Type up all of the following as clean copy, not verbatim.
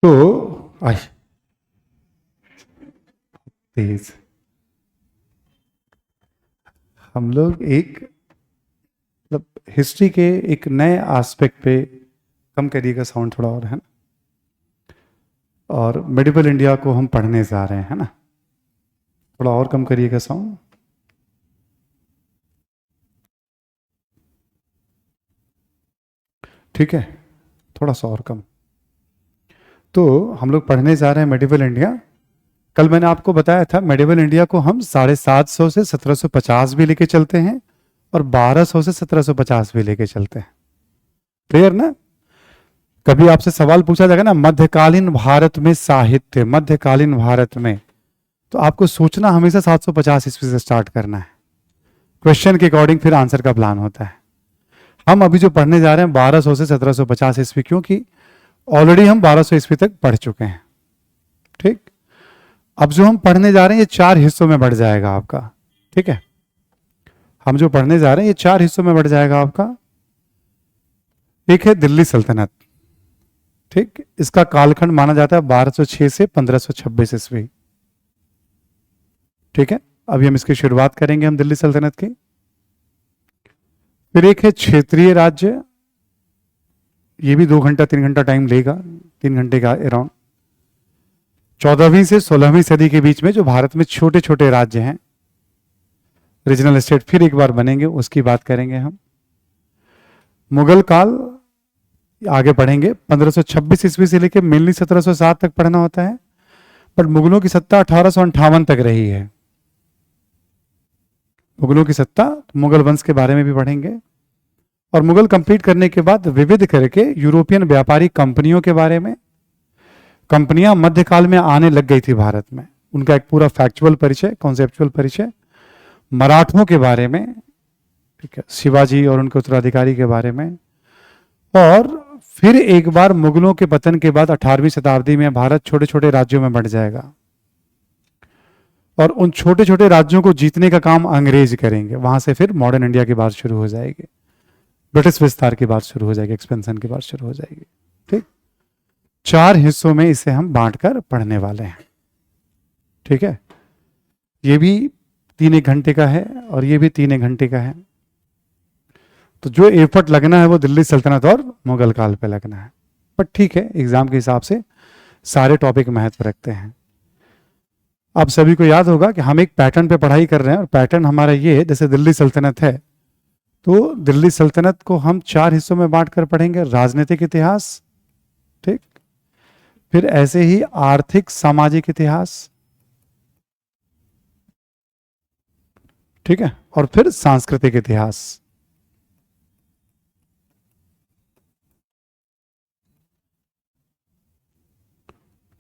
तो आई तेज हम लोग एक मतलब हिस्ट्री के एक नए एस्पेक्ट पे कम करिएगा साउंड थोड़ा और, है ना। और मेडिवल इंडिया को हम पढ़ने जा रहे हैं, है ना। थोड़ा और कम करिएगा साउंड। ठीक है, थोड़ा सा और कम। तो हम लोग पढ़ने जा रहे हैं मेडिवल इंडिया। कल मैंने आपको बताया था मेडिवल इंडिया को हम 750 से 1750 भी लेके चलते हैं और 1200 से 1750 भी लेके चलते हैं। क्लियर ना। कभी आपसे सवाल पूछा जाएगा ना, मध्यकालीन भारत में साहित्य, मध्यकालीन भारत में, तो आपको सोचना हमेशा 750 ईस्वी से स्टार्ट करना है। क्वेश्चन के अकॉर्डिंग फिर आंसर का प्लान होता है। हम अभी जो पढ़ने जा रहे हैं 1200 से 1750 ईस्वी, क्योंकि ऑलरेडी हम 1200 ईस्वी तक पढ़ चुके हैं। ठीक। अब जो हम पढ़ने जा रहे हैं ये 4 हिस्सों में बढ़ जाएगा आपका। ठीक है, हम जो पढ़ने जा रहे हैं ये 4 हिस्सों में बढ़ जाएगा आपका। एक है दिल्ली सल्तनत। ठीक, इसका कालखंड माना जाता है 1206 से 1526 ईस्वी। ठीक है, अभी हम इसकी शुरुआत करेंगे हम दिल्ली सल्तनत की। फिर एक है क्षेत्रीय राज्य, ये भी 2 घंटा 3 घंटा टाइम लेगा, 3 घंटे का अराउंड। 14वीं से 16वीं सदी के बीच में जो भारत में छोटे छोटे राज्य हैं, रीजनल स्टेट, फिर एक बार बनेंगे, उसकी बात करेंगे हम। मुगल काल आगे पढ़ेंगे, 1526 ईस्वी से लेकर मेनली 1707 तक पढ़ना होता है, बट मुगलों की सत्ता 1858 तक रही है। मुगलों की सत्ता, मुगल वंश के बारे में भी पढ़ेंगे। और मुगल कंप्लीट करने के बाद विविध करके यूरोपियन व्यापारी कंपनियों के बारे में, कंपनियां मध्यकाल में आने लग गई थी भारत में, उनका एक पूरा फैक्चुअल परिचय, कॉन्सेप्चुअल परिचय। मराठों के बारे में, ठीक है, शिवाजी और उनके उत्तराधिकारी के बारे में। और फिर एक बार मुगलों के पतन के बाद 18वीं शताब्दी में भारत छोटे छोटे राज्यों में बढ़ जाएगा और उन छोटे छोटे राज्यों को जीतने का काम अंग्रेज करेंगे। वहां से फिर मॉडर्न इंडिया की बात शुरू हो जाएगी, ब्रिटिश विस्तार की बात शुरू हो जाएगी, एक्सपेंशन की बात शुरू हो जाएगी। ठीक, 4 हिस्सों में इसे हम बांटकर पढ़ने वाले हैं। ठीक है, ये भी 3 1 घंटे का है और ये भी 3 1 घंटे का है। तो जो एफर्ट लगना है वो दिल्ली सल्तनत और मुगल काल पे लगना है। पर ठीक है, एग्जाम के हिसाब से सारे टॉपिक महत्व रखते हैं। आप सभी को याद होगा कि हम एक पैटर्न पे पढ़ाई कर रहे हैं और पैटर्न हमारा ये है, जैसे दिल्ली सल्तनत है तो दिल्ली सल्तनत को हम 4 हिस्सों में बांट कर पढ़ेंगे। राजनीतिक इतिहास, ठीक, फिर ऐसे ही आर्थिक सामाजिक इतिहास, ठीक है, और फिर सांस्कृतिक इतिहास।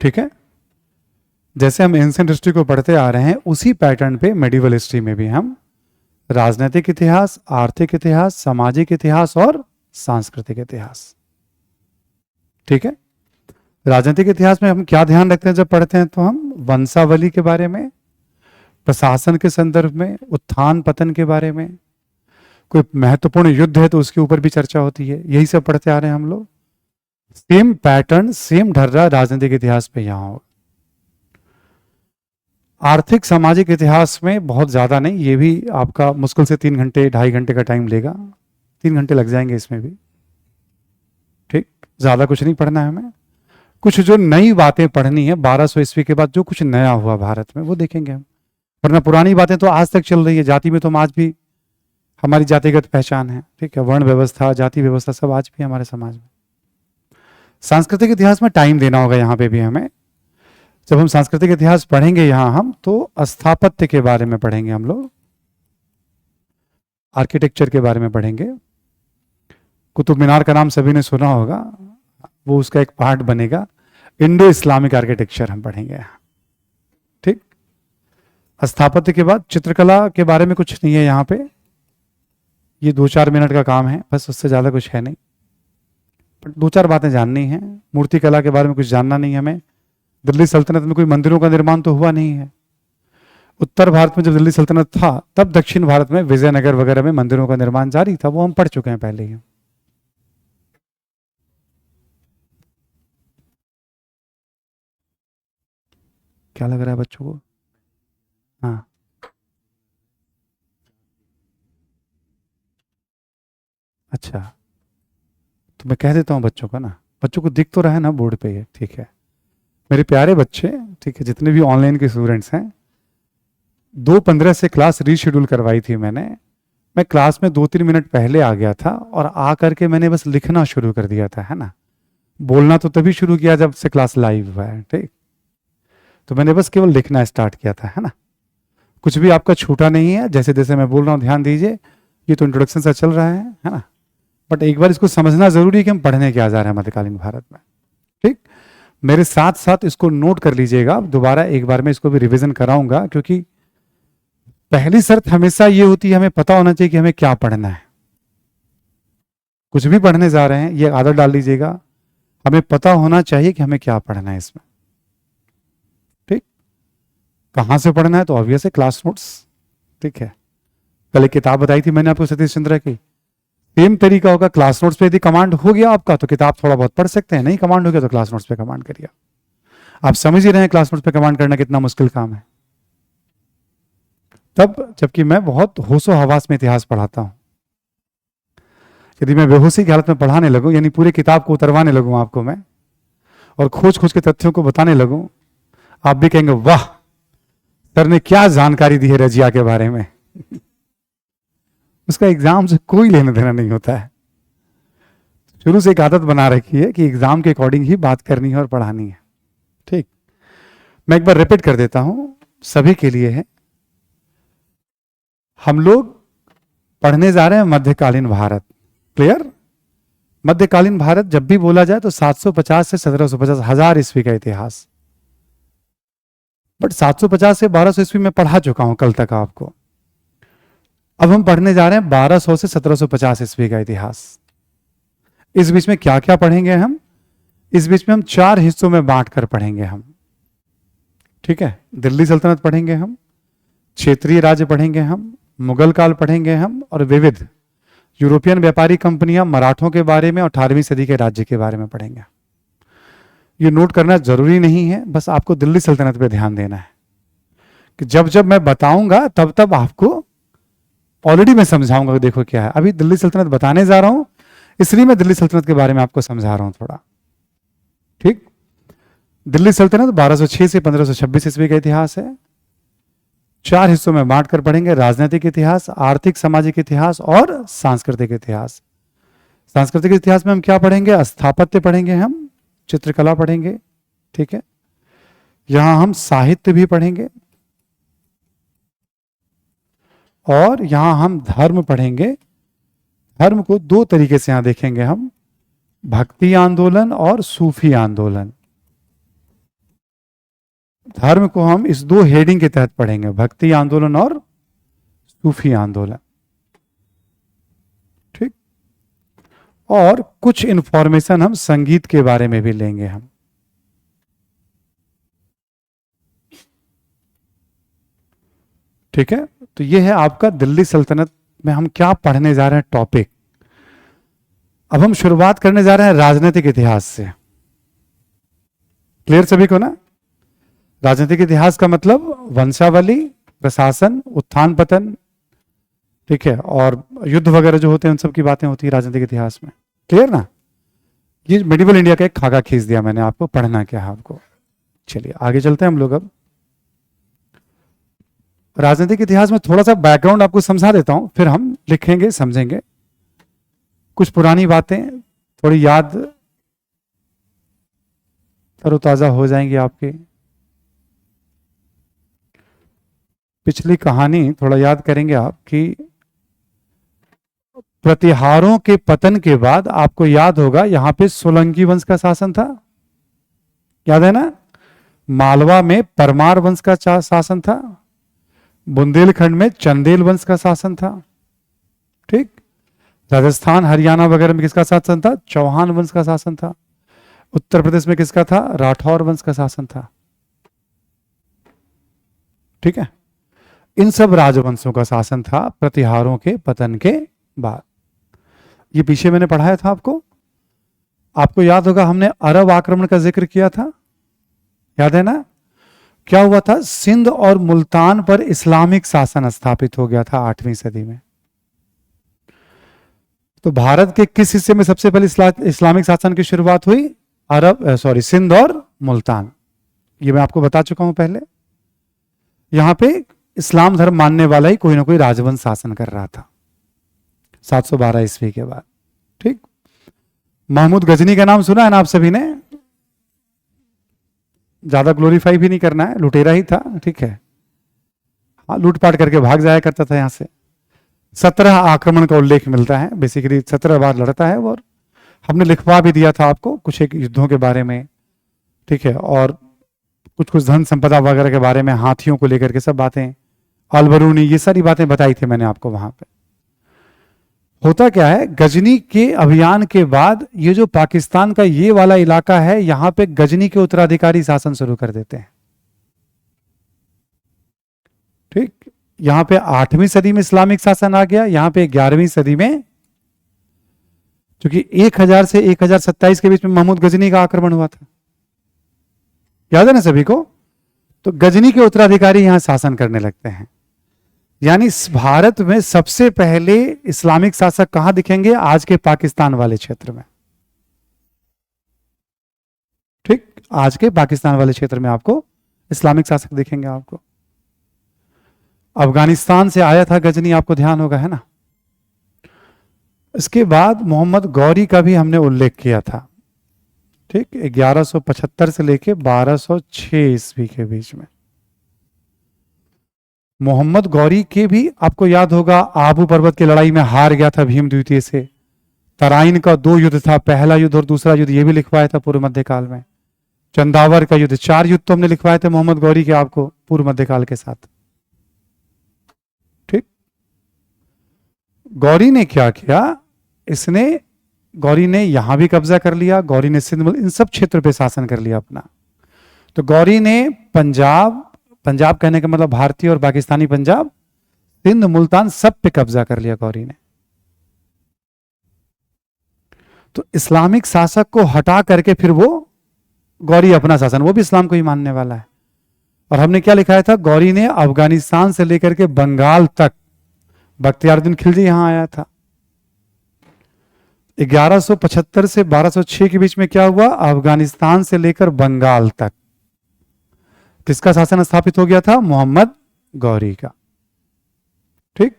ठीक है, जैसे हम एंशिएंट हिस्ट्री को पढ़ते आ रहे हैं उसी पैटर्न पे मेडिवल हिस्ट्री में भी हम राजनीतिक इतिहास, आर्थिक इतिहास, सामाजिक इतिहास और सांस्कृतिक इतिहास। ठीक है, राजनीतिक इतिहास में हम क्या ध्यान रखते हैं जब पढ़ते हैं, तो हम वंशावली के बारे में, प्रशासन के संदर्भ में, उत्थान पतन के बारे में, कोई महत्वपूर्ण युद्ध है तो उसके ऊपर भी चर्चा होती है। यही सब पढ़ते आ रहे हैं हम लोग। सेम पैटर्न, सेम ढर्रा राजनीतिक इतिहास पे यहां होगा। आर्थिक सामाजिक इतिहास में बहुत ज़्यादा नहीं, ये भी आपका मुश्किल से 3 घंटे 2.5 घंटे का टाइम लेगा, 3 घंटे लग जाएंगे इसमें भी। ठीक, ज़्यादा कुछ नहीं पढ़ना है हमें। कुछ जो नई बातें पढ़नी है 1200 ईस्वी के बाद, जो कुछ नया हुआ भारत में वो देखेंगे हम, वरना पुरानी बातें तो आज तक चल रही है। जाति में तो हम आज भी, हमारी जातिगत पहचान है, ठीक है, वर्ण व्यवस्था, जाति व्यवस्था सब आज भी हमारे समाज में। सांस्कृतिक इतिहास में टाइम देना होगा यहाँ पे भी हमें। जब हम सांस्कृतिक इतिहास पढ़ेंगे यहाँ हम, तो स्थापत्य के बारे में पढ़ेंगे हम लोग, आर्किटेक्चर के बारे में पढ़ेंगे। कुतुब मीनार का नाम सभी ने सुना होगा, वो उसका एक पार्ट बनेगा। इंडो इस्लामिक आर्किटेक्चर हम पढ़ेंगे यहाँ। ठीक, स्थापत्य के बाद चित्रकला के बारे में कुछ नहीं है यहाँ पे, ये 2 4 मिनट का काम है बस, उससे ज़्यादा कुछ है नहीं। 2 4 बातें जाननी है। मूर्ति कला के बारे में कुछ जानना नहीं है हमें। दिल्ली सल्तनत में कोई मंदिरों का निर्माण तो हुआ नहीं है। उत्तर भारत में जब दिल्ली सल्तनत था तब दक्षिण भारत में विजयनगर वगैरह में मंदिरों का निर्माण जारी था, वो हम पढ़ चुके हैं पहले ही। क्या लग रहा है बच्चों को? हाँ, अच्छा, तो मैं कह देता हूँ बच्चों का ना, बच्चों को दिख तो रहा है ना बोर्ड पे ये, ठीक है। मेरे प्यारे बच्चे, ठीक है, जितने भी ऑनलाइन के स्टूडेंट्स हैं, 2:15 से क्लास रीशेड्यूल करवाई थी मैंने। मैं क्लास में 2-3 मिनट पहले आ गया था और आ करके मैंने बस लिखना शुरू कर दिया था, है ना। बोलना तो तभी शुरू किया जब से क्लास लाइव हुआ है, ठीक। तो मैंने बस केवल लिखना स्टार्ट किया था, है ना। कुछ भी आपका छूटा नहीं है, जैसे जैसे मैं बोल रहा हूँ ध्यान दीजिए। ये तो इंट्रोडक्शन सा चल रहा है ना। बट एक बार इसको समझना जरूरी है कि हम पढ़ने क्या जा रहे हैं मध्यकालीन भारत में, ठीक। मेरे साथ साथ इसको नोट कर लीजिएगा, दोबारा एक बार मैं इसको भी रिवीजन कराऊंगा, क्योंकि पहली शर्त हमेशा ये होती है, हमें पता होना चाहिए कि हमें क्या पढ़ना है। कुछ भी पढ़ने जा रहे हैं, ये आदत डाल लीजिएगा, हमें पता होना चाहिए कि हमें क्या पढ़ना है इसमें, ठीक। कहां से पढ़ना है तो ऑब्वियस है क्लास नोट्स, ठीक है। कल एक किताब बताई थी मैंने आपको सतीश चंद्र की, सेम तरीका होगा। क्लास नोट्स पे यदि कमांड हो गया आपका तो किताब थोड़ा बहुत पढ़ सकते हैं, नहीं कमांड हो गया तो क्लास नोट्स पे कमांड करिए। आप समझ ही रहे हैं क्लास नोट्स पे कमांड करना कितना मुश्किल काम है। तब जबकि मैं बहुत होशो हवास में इतिहास पढ़ाता हूं, यदि मैं बेहोशी की हालत में पढ़ाने लगूं, यानी पूरी किताब को उतरवाने लगूं आपको मैं, और खोज खोज के तथ्यों को बताने लगूं, आप भी कहेंगे वाह सर ने क्या जानकारी दी है रजिया के बारे में। उसका एग्जाम से कोई लेना देना नहीं होता है। शुरू से एक आदत बना रखी है कि एग्जाम के अकॉर्डिंग ही बात करनी है और पढ़ानी है, ठीक। मैं एक बार रिपीट कर देता हूं, सभी के लिए है। हम लोग पढ़ने जा रहे हैं मध्यकालीन भारत, क्लियर। मध्यकालीन भारत जब भी बोला जाए तो 750 से 1750, 1000 ईस्वी का इतिहास। बट 750 से 1200 ईस्वी में पढ़ा चुका हूं कल तक आपको। अब हम पढ़ने जा रहे हैं 1200 से 1750 ईस्वी का इतिहास। इस बीच में क्या क्या पढ़ेंगे हम? इस बीच में हम 4 हिस्सों में बांट कर पढ़ेंगे हम, ठीक है। दिल्ली सल्तनत पढ़ेंगे हम, क्षेत्रीय राज्य पढ़ेंगे हम, मुगल काल पढ़ेंगे हम, और विविध यूरोपियन व्यापारी कंपनियां, मराठों के बारे में और 18वीं सदी के राज्य के बारे में पढ़ेंगे। ये नोट करना जरूरी नहीं है, बस आपको दिल्ली सल्तनत पे ध्यान देना है कि जब जब मैं बताऊंगा तब तब आपको ऑलरेडी मैं समझाऊंगा कि देखो क्या है। अभी दिल्ली सल्तनत बताने जा रहा हूं, इसलिए मैं दिल्ली सल्तनत के बारे में आपको समझा रहा हूं थोड़ा, ठीक। दिल्ली सल्तनत 1206 से 1526 ईस्वी का इतिहास है। 4 हिस्सों में बांट कर पढ़ेंगे, राजनीतिक इतिहास, आर्थिक सामाजिक इतिहास और सांस्कृतिक इतिहास। सांस्कृतिक इतिहास में हम क्या पढ़ेंगे? स्थापत्य पढ़ेंगे, हम चित्रकला पढ़ेंगे, ठीक है। यहां हम साहित्य भी पढ़ेंगे, और यहां हम धर्म पढ़ेंगे। धर्म को 2 तरीके से यहां देखेंगे हम, भक्ति आंदोलन और सूफी आंदोलन। धर्म को हम इस 2 हेडिंग के तहत पढ़ेंगे, भक्ति आंदोलन और सूफी आंदोलन, ठीक। और कुछ इंफॉर्मेशन हम संगीत के बारे में भी लेंगे हम, ठीक है। तो यह है आपका दिल्ली सल्तनत में हम क्या पढ़ने जा रहे हैं टॉपिक। अब हम शुरुआत करने जा रहे हैं राजनीतिक इतिहास से। क्लियर सभी को ना? राजनीतिक इतिहास का मतलब वंशावली, प्रशासन, उत्थान पतन, ठीक है, और युद्ध वगैरह जो होते हैं उन सब की बातें होती है राजनीतिक इतिहास में। क्लियर ना? ये मेडिवल इंडिया का एक खाका खींच दिया मैंने आपको, पढ़ना क्या है आपको। चलिए आगे चलते हैं हम लोग। अब राजनीतिक इतिहास में थोड़ा सा बैकग्राउंड आपको समझा देता हूं, फिर हम लिखेंगे, समझेंगे। कुछ पुरानी बातें थोड़ी याद तरोताजा हो जाएंगी आपकी। पिछली कहानी थोड़ा याद करेंगे आप कि प्रतिहारों के पतन के बाद आपको याद होगा यहां पे सोलंकी वंश का शासन था, याद है ना। मालवा में परमार वंश का शासन था, बुंदेलखंड में चंदेल वंश का शासन था, ठीक। राजस्थान हरियाणा वगैरह में किसका शासन था? चौहान वंश का शासन था। उत्तर प्रदेश में किसका था? राठौर वंश का शासन था, ठीक है। इन सब राजवंशों का शासन था प्रतिहारों के पतन के बाद। ये पीछे मैंने पढ़ाया था आपको। आपको याद होगा हमने अरब आक्रमण का जिक्र किया था, याद है ना। क्या हुआ था, सिंध और मुल्तान पर इस्लामिक शासन स्थापित हो गया था 8वीं सदी में। तो भारत के किस हिस्से में सबसे पहले इस्लामिक शासन की शुरुआत हुई? सिंध और मुल्तान। ये मैं आपको बता चुका हूं पहले। यहां पे इस्लाम धर्म मानने वाला ही कोई ना कोई राजवंश शासन कर रहा था 712 ईस्वी के बाद। ठीक। महमूद गजनी का नाम सुना है ना आप सभी ने? ज्यादा ग्लोरीफाई भी नहीं करना है, लुटेरा ही था। ठीक है, हाँ, लूटपाट करके भाग जाया करता था यहां से। 17 आक्रमण का उल्लेख मिलता है, बेसिकली 17 बार लड़ता है। और हमने लिखवा भी दिया था आपको कुछ एक युद्धों के बारे में। ठीक है, और कुछ कुछ धन संपदा वगैरह के बारे में, हाथियों को लेकर के सब बातें, अलबरूनी, ये सारी बातें बताई थी मैंने आपको वहां पे। होता क्या है, गजनी के अभियान के बाद ये जो पाकिस्तान का ये वाला इलाका है, यहां पे गजनी के उत्तराधिकारी शासन शुरू कर देते हैं। ठीक, यहां पे 8वीं सदी में इस्लामिक शासन आ गया, यहां पे 11वीं सदी में, क्योंकि 1000 से 1027 के बीच में महमूद गजनी का आक्रमण हुआ था, याद है ना सभी को? तो गजनी के उत्तराधिकारी यहां शासन करने लगते हैं। यानी भारत में सबसे पहले इस्लामिक शासक कहां दिखेंगे? आज के पाकिस्तान वाले क्षेत्र में। ठीक, आज के पाकिस्तान वाले क्षेत्र में आपको इस्लामिक शासक दिखेंगे आपको। अफगानिस्तान से आया था गजनी, आपको ध्यान होगा, है ना? इसके बाद मोहम्मद गौरी का भी हमने उल्लेख किया था। ठीक, 1175 से लेके 1206 ईस्वी के बीच में मोहम्मद गौरी के भी आपको याद होगा, आबू पर्वत की लड़ाई में हार गया था भीम द्वितीय से। तराइन का 2 युद्ध था, पहला युद्ध और दूसरा युद्ध, ये भी लिखवाया था पूर्व मध्यकाल में। चंदावर का युद्ध, 4 युद्ध तो हमने लिखवाए थे मोहम्मद गौरी के आपको पूर्व मध्यकाल के साथ। ठीक, गौरी ने क्या किया, गौरी ने यहां भी कब्जा कर लिया, गौरी ने सिंध, इन सब क्षेत्र पे शासन कर लिया अपना। तो गौरी ने पंजाब कहने का मतलब भारतीय और पाकिस्तानी पंजाब, सिंध, मुल्तान, सब पे कब्जा कर लिया गौरी ने। तो इस्लामिक शासक को हटा करके फिर वो गौरी अपना शासन, वो भी इस्लाम को ही मानने वाला है। और हमने क्या लिखाया था, गौरी ने अफगानिस्तान से लेकर के बंगाल तक, बख्तियारुद्दीन खिलजी यहां आया था। 1175 से 1206 के बीच में क्या हुआ, अफगानिस्तान से लेकर बंगाल तक किसका शासन स्थापित हो गया था? मोहम्मद गौरी का। ठीक,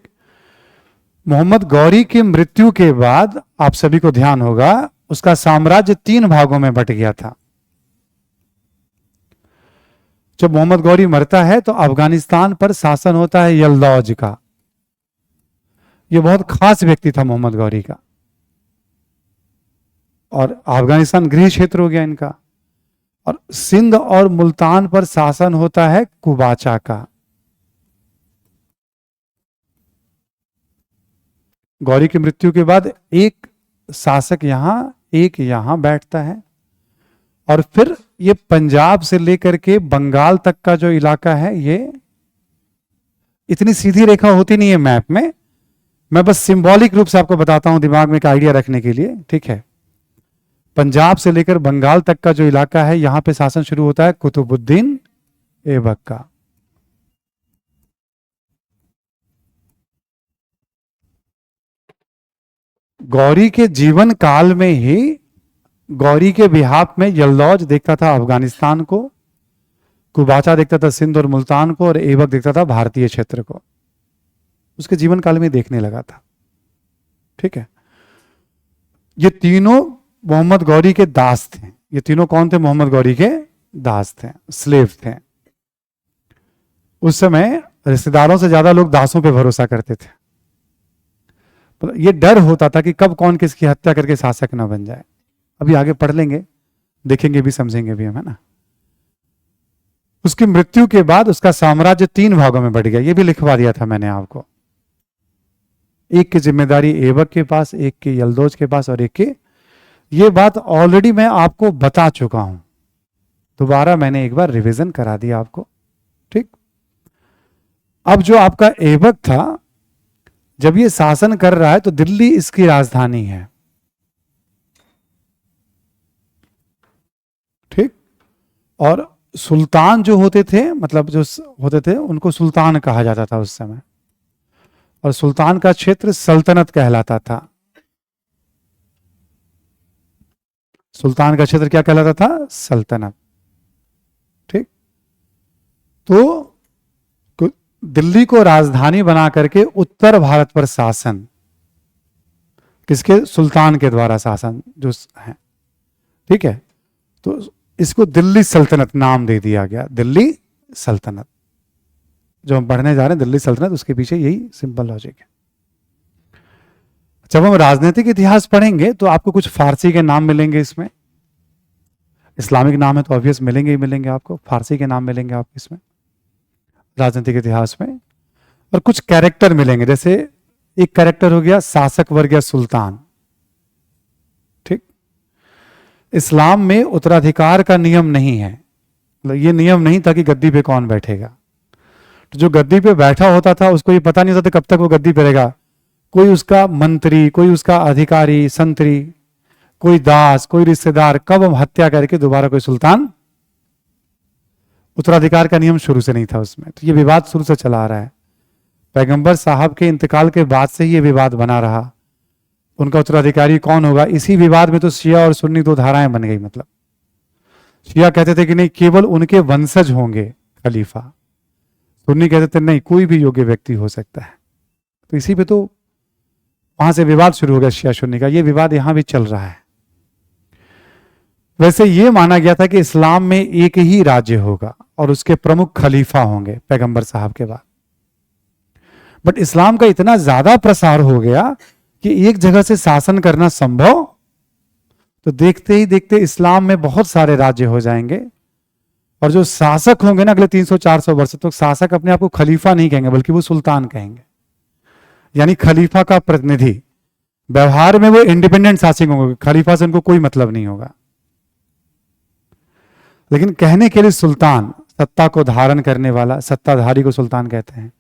मोहम्मद गौरी की मृत्यु के बाद आप सभी को ध्यान होगा, उसका साम्राज्य 3 भागों में बट गया था। जब मोहम्मद गौरी मरता है तो अफगानिस्तान पर शासन होता है यलदौज का। यह बहुत खास व्यक्ति था मोहम्मद गौरी का, और अफगानिस्तान गृह क्षेत्र हो गया इनका। और सिंध और मुल्तान पर शासन होता है कुबाचा का। गौरी की मृत्यु के बाद एक शासक एक यहां बैठता है, और फिर ये पंजाब से लेकर के बंगाल तक का जो इलाका है, ये इतनी सीधी रेखा होती नहीं है मैप में, मैं बस सिंबॉलिक रूप से आपको बताता हूं दिमाग में एक आइडिया रखने के लिए। ठीक है, पंजाब से लेकर बंगाल तक का जो इलाका है, यहां पे शासन शुरू होता है कुतुबुद्दीन ऐबक का। गौरी के जीवन काल में ही गौरी के बिहाफ में यलदौज देखता था अफगानिस्तान को, कुबाचा देखता था सिंध और मुल्तान को, और ऐबक देखता था भारतीय क्षेत्र को। उसके जीवन काल में देखने लगा था। ठीक है, ये तीनों मोहम्मद गौरी के दास थे। ये तीनों कौन थे? मोहम्मद गौरी के दास थे, स्लेव थे। उस समय रिश्तेदारों से ज्यादा लोग दासों पे भरोसा करते थे। ये डर होता था कि कब कौन किसकी हत्या करके शासक ना बन जाए। अभी आगे पढ़ लेंगे, देखेंगे भी, समझेंगे भी हम, है ना। उसकी मृत्यु के बाद उसका साम्राज्य 3 भागों में बढ़ गया, ये भी लिखवा दिया था मैंने आपको। एक की जिम्मेदारी ऐबक के पास, एक की यलदौज के पास, और एक की, ये बात ऑलरेडी मैं आपको बता चुका हूं, दोबारा मैंने एक बार रिवीजन करा दिया आपको। ठीक, अब जो आपका ऐबक था, जब ये शासन कर रहा है तो दिल्ली इसकी राजधानी है। ठीक, और सुल्तान जो होते थे, मतलब जो होते थे उनको सुल्तान कहा जाता था उस समय, और सुल्तान का क्षेत्र सल्तनत कहलाता था। सुल्तान का क्षेत्र क्या कहलाता था? सल्तनत। ठीक। तो दिल्ली को राजधानी बना करके उत्तर भारत पर शासन किसके? सुल्तान के द्वारा शासन जो है। ठीक है, तो इसको दिल्ली सल्तनत नाम दे दिया गया, दिल्ली सल्तनत। जो हम पढ़ने जा रहे हैं दिल्ली सल्तनत, उसके पीछे यही सिंपल लॉजिक है। जब हम राजनीतिक इतिहास पढ़ेंगे तो आपको कुछ फारसी के नाम मिलेंगे इसमें, इस्लामिक नाम है तो ऑब्वियस मिलेंगे ही मिलेंगे आपको, फारसी के नाम मिलेंगे आपको इसमें राजनीतिक इतिहास में, और कुछ कैरेक्टर मिलेंगे। जैसे एक कैरेक्टर हो गया शासक वर्ग या सुल्तान। ठीक। इस्लाम में उत्तराधिकार का नियम नहीं है, मतलब ये नियम नहीं था कि गद्दी पे कौन बैठेगा। तो जो गद्दी पे बैठा होता था उसको ये पता नहीं होता था कब तक वो गद्दी पे रहेगा। कोई उसका मंत्री, कोई उसका अधिकारी, संतरी, कोई दास, कोई रिश्तेदार, कब हम हत्या करके दोबारा कोई सुल्तान। उत्तराधिकार का नियम शुरू से नहीं था उसमें, तो ये विवाद शुरू से चला आ रहा है। पैगंबर साहब के इंतकाल के बाद से ही ये विवाद बना रहा, उनका उत्तराधिकारी कौन होगा। इसी विवाद में तो शिया और सुन्नी दो धाराएं बन गई। मतलब शिया कहते थे कि नहीं, केवल उनके वंशज होंगे खलीफा, सुन्नी कहते थे नहीं, कोई भी योग्य व्यक्ति हो सकता है। तो इसी पे तो वहां से विवाद शुरू हो गया शिया सुन्नी का। ये विवाद यहां भी चल रहा है। वैसे ये माना गया था कि इस्लाम में एक ही राज्य होगा और उसके प्रमुख खलीफा होंगे पैगंबर साहब के बाद। बट इस्लाम का इतना ज्यादा प्रसार हो गया कि एक जगह से शासन करना संभव, तो देखते ही देखते इस्लाम में बहुत सारे राज्य हो जाएंगे, और जो शासक होंगे ना अगले 300-400 वर्ष, तो शासक अपने आप को खलीफा नहीं कहेंगे बल्कि वो सुल्तान कहेंगे, यानी खलीफा का प्रतिनिधि। व्यवहार में वो इंडिपेंडेंट शासक होंगे, खलीफा से उनको कोई मतलब नहीं होगा, लेकिन कहने के लिए सुल्तान, सत्ता को धारण करने वाला, सत्ताधारी को सुल्तान कहते हैं,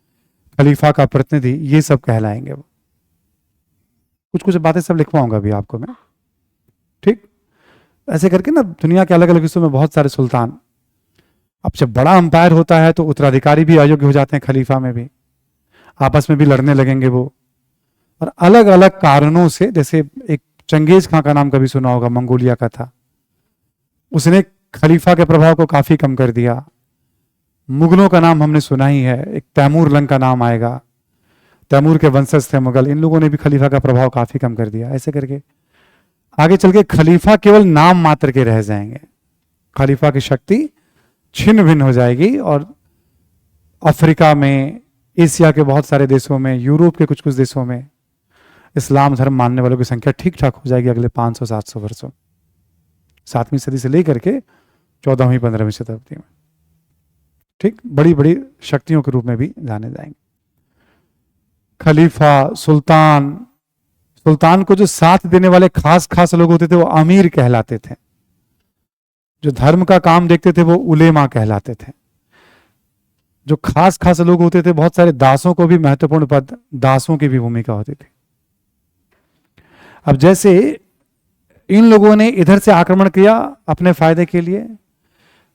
खलीफा का प्रतिनिधि, ये सब कहलाएंगे वो। कुछ कुछ बातें सब लिखवाऊंगा अभी आपको मैं। ठीक। ऐसे करके ना दुनिया के अलग अलग हिस्सों में बहुत सारे सुल्तान। अब जब बड़ा अंपायर होता है तो उत्तराधिकारी भी अयोग्य हो जाते हैं, खलीफा में भी आपस में भी लड़ने लगेंगे वो, और अलग अलग कारणों से। जैसे एक चंगेज खां का नाम कभी सुना होगा, मंगोलिया का था, उसने खलीफा के प्रभाव को काफी कम कर दिया। मुगलों का नाम हमने सुना ही है, एक तैमूर लंग का नाम आएगा, तैमूर के वंशज थे मुगल, इन लोगों ने भी खलीफा का प्रभाव काफी कम कर दिया। ऐसे करके आगे चल के खलीफा केवल नाम मात्र के रह जाएंगे, खलीफा की शक्ति छिन्न भिन्न हो जाएगी, और अफ्रीका में, एशिया के बहुत सारे देशों में, यूरोप के कुछ कुछ देशों में इस्लाम धर्म मानने वालों की संख्या ठीक ठाक हो जाएगी अगले 500-700 वर्षों, 7वीं सदी से लेकर के 14वीं-15वीं शताब्दी में। ठीक। बड़ी बड़ी शक्तियों के रूप में भी जाने जाएंगे। खलीफा, सुल्तान, सुल्तान को जो साथ देने वाले खास खास लोग होते थे वो अमीर कहलाते थे, जो धर्म का काम देखते थे वो उलेमा कहलाते थे, जो खास खास लोग होते थे, बहुत सारे दासों को भी महत्वपूर्ण पद, दासों की भी भूमिका होती थी। अब जैसे इन लोगों ने इधर से आक्रमण किया अपने फायदे के लिए,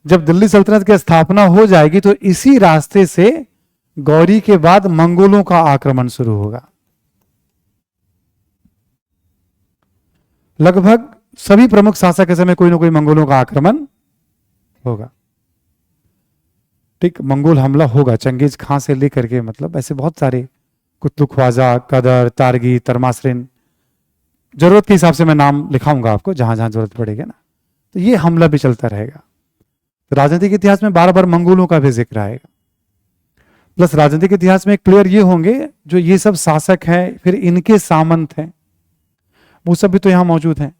जब दिल्ली सल्तनत की स्थापना हो जाएगी तो इसी रास्ते से गौरी के बाद मंगोलों का आक्रमण शुरू होगा। लगभग सभी प्रमुख शासक के समय कोई ना कोई मंगोलों का आक्रमण होगा। ठीक। मंगोल हमला होगा, चंगेज खां से लेकर के, मतलब ऐसे बहुत सारे, कुतुब ख्वाजा, कदर, तारगी, तरमासरिन, जरूरत के हिसाब से मैं नाम लिखाऊंगा आपको जहां जहां जरूरत पड़ेगी ना। तो ये हमला भी चलता रहेगा। तो राजनीतिक इतिहास में बार बार मंगोलों का भी जिक्र आएगा। प्लस राजनीतिक इतिहास में एक प्लेयर ये होंगे जो ये सब शासक हैं, फिर इनके सामंत हैं, वो सब भी तो यहां मौजूद हैं।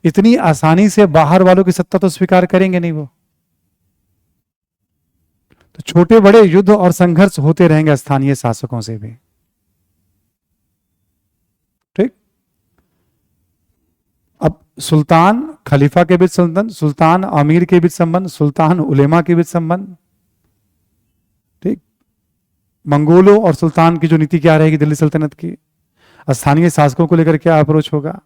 इतनी आसानी से बाहर वालों की सत्ता तो स्वीकार करेंगे नहीं वो। तो छोटे बड़े युद्ध और संघर्ष होते रहेंगे स्थानीय शासकों से भी। ठीक। अब सुल्तान खलीफा के बीच संबंध, सुल्तान अमीर के बीच संबंध, सुल्तान उलेमा के बीच संबंध। ठीक। मंगोलों और सुल्तान की जो नीति क्या रहेगी दिल्ली सल्तनत की, स्थानीय शासकों को लेकर क्या अप्रोच होगा।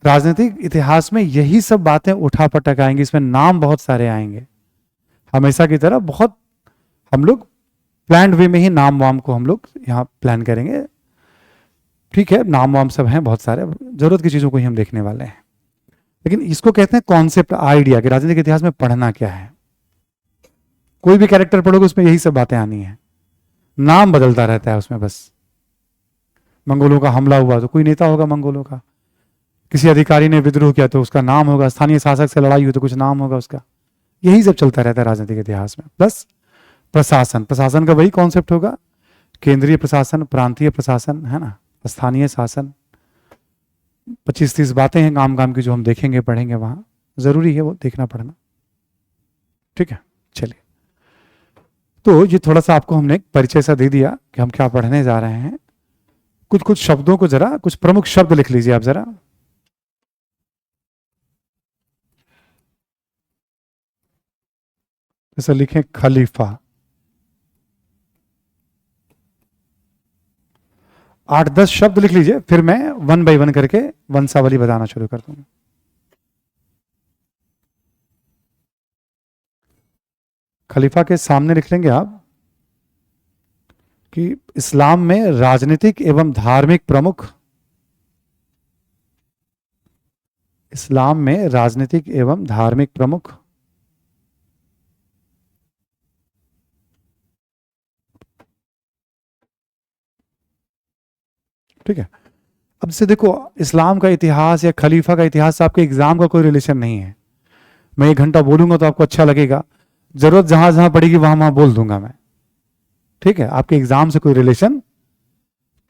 राजनीतिक इतिहास में यही सब बातें उठा पटक आएंगी, इसमें नाम बहुत सारे आएंगे। हमेशा की तरह बहुत हम लोग प्लान्ड वे में ही नाम वाम को हम लोग यहाँ प्लान करेंगे। ठीक है, नाम वाम सब हैं बहुत सारे, जरूरत की चीजों को ही हम देखने वाले हैं। लेकिन इसको कहते हैं कॉन्सेप्ट, आइडिया कि राजनीतिक इतिहास में पढ़ना क्या है। कोई भी कैरेक्टर पढ़ोगे उसमें यही सब बातें आनी है, नाम बदलता रहता है उसमें बस। मंगोलों का हमला हुआ तो कोई नेता होगा मंगोलों का, किसी अधिकारी ने विद्रोह किया तो उसका नाम होगा, स्थानीय शासक से लड़ाई हुई तो कुछ नाम होगा उसका। यही सब चलता रहता है राजनीतिक इतिहास में। प्लस प्रशासन, प्रशासन का वही कॉन्सेप्ट होगा, केंद्रीय प्रशासन, प्रांतीय प्रशासन, है ना, स्थानीय शासन। 25-30 बातें हैं काम काम की जो हम देखेंगे पढ़ेंगे वहां, जरूरी है वो देखना पढ़ना। ठीक है, चलिए, तो ये थोड़ा सा आपको हमने परिचय सा दे दिया कि हम क्या पढ़ने जा रहे हैं। कुछ कुछ शब्दों को जरा, कुछ प्रमुख शब्द लिख लीजिए आप जरा। जैसे लिखें खलीफा, 8-10 शब्द लिख लीजिए, फिर मैं 1 बाय 1 करके वंशावली बताना शुरू कर दूंगा। खलीफा के सामने लिख लेंगे आप कि इस्लाम में राजनीतिक एवं धार्मिक प्रमुख, इस्लाम में राजनीतिक एवं धार्मिक प्रमुख। ठीक है, अब से देखो, इस्लाम का इतिहास या खलीफा का इतिहास से आपके एग्जाम का कोई रिलेशन नहीं है। मैं 1 घंटा बोलूंगा तो आपको अच्छा लगेगा, जरूरत जहां जहां पड़ेगी वहां वहां बोल दूंगा मैं। ठीक है, आपके एग्जाम से कोई रिलेशन,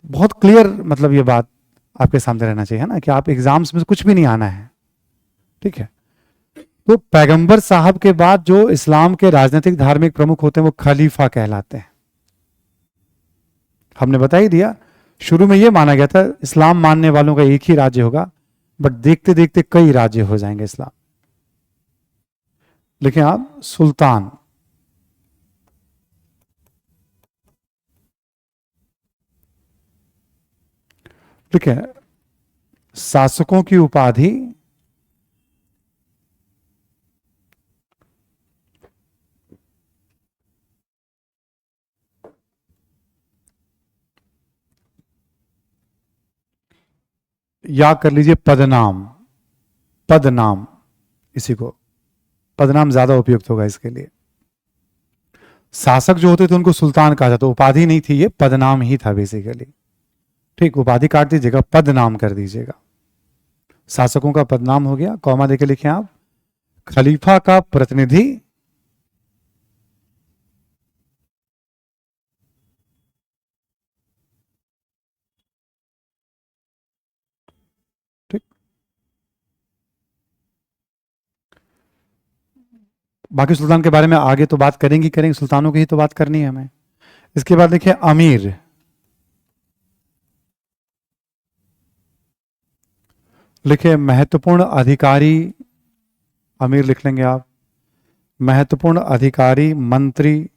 बहुत क्लियर, मतलब ये बात आपके सामने रहना चाहिए, है ना, कि आप एग्जाम्स में कुछ भी नहीं आना है। ठीक है, तो पैगंबर साहब के बाद जो इस्लाम के राजनीतिक धार्मिक प्रमुख होते हैं वो खलीफा कहलाते हैं। हमने बता ही दिया, शुरू में ये माना गया था इस्लाम मानने वालों का एक ही राज्य होगा, बट देखते देखते कई राज्य हो जाएंगे इस्लाम। लिखें आप सुल्तान, ठीक है, शासकों की उपाधि या कर लीजिए पदनाम, पदनाम, इसी को पदनाम ज्यादा उपयुक्त होगा इसके लिए। शासक जो होते थे उनको सुल्तान कहा जाता, उपाधि नहीं थी, ये पदनाम ही था बेसिकली। ठीक, उपाधि काट दीजिएगा, पदनाम कर दीजिएगा। शासकों का पदनाम हो गया, कॉमा देके लिखें आप खलीफा का प्रतिनिधि, ठीक, बाकी सुल्तान के बारे में आगे तो बात करेंगे करेंगे, सुल्तानों की ही तो बात करनी है हमें। इसके बाद देखिए अमीर, लिखे महत्वपूर्ण अधिकारी, अमीर लिख लेंगे आप, महत्वपूर्ण अधिकारी, मंत्री,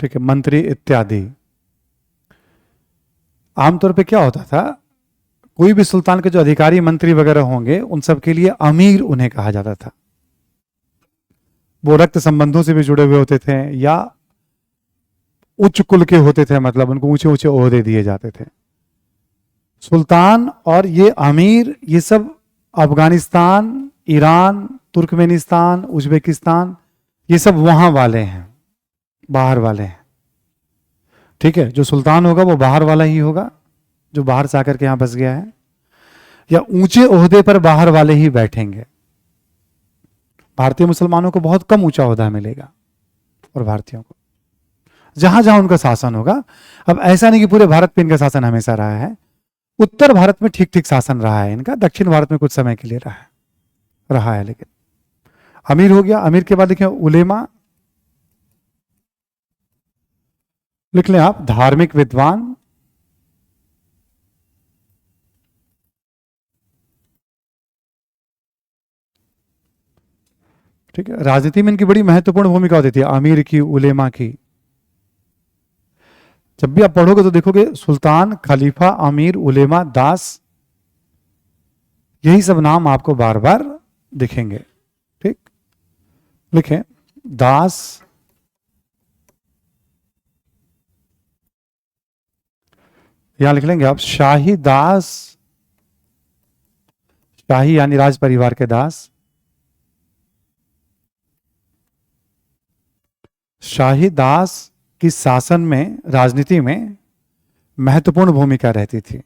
ठीक है, मंत्री इत्यादि। आमतौर पे क्या होता था, कोई भी सुल्तान के जो अधिकारी मंत्री वगैरह होंगे उन सब के लिए अमीर उन्हें कहा जाता था। वो रक्त संबंधों से भी जुड़े हुए होते थे या उच्च कुल के होते थे, मतलब उनको ऊंचे ऊंचे ओहदे दिए जाते थे। सुल्तान और ये अमीर, ये सब अफगानिस्तान, ईरान, तुर्कमेनिस्तान, उज्बेकिस्तान, ये सब वहां वाले हैं, बाहर वाले हैं। ठीक है, जो सुल्तान होगा वो बाहर वाला ही होगा, जो बाहर से आकर के यहां बस गया है, या ऊंचे ओहदे पर बाहर वाले ही बैठेंगे। भारतीय मुसलमानों को बहुत कम ऊंचा ओहदा मिलेगा, और भारतीयों को जहां जहां उनका शासन होगा। अब ऐसा नहीं कि पूरे भारत पे इनका शासन हमेशा रहा है, उत्तर भारत में ठीक ठीक शासन रहा है इनका, दक्षिण भारत में कुछ समय के लिए रहा है लेकिन। अमीर हो गया, अमीर के बाद देखिए उलेमा, लिख लें आप धार्मिक विद्वान, ठीक है, राजनीति में इनकी बड़ी महत्वपूर्ण भूमिका होती थी, अमीर की, उलेमा की। जब भी आप पढ़ोगे तो देखोगे सुल्तान, खलीफा, अमीर, उलेमा, दास, यही सब नाम आपको बार बार दिखेंगे। ठीक, लिखें दास, यहां लिख लेंगे आप शाही दास, शाही यानी राज परिवार के दास, शाही दास की शासन में, राजनीति में महत्वपूर्ण भूमिका रहती थी।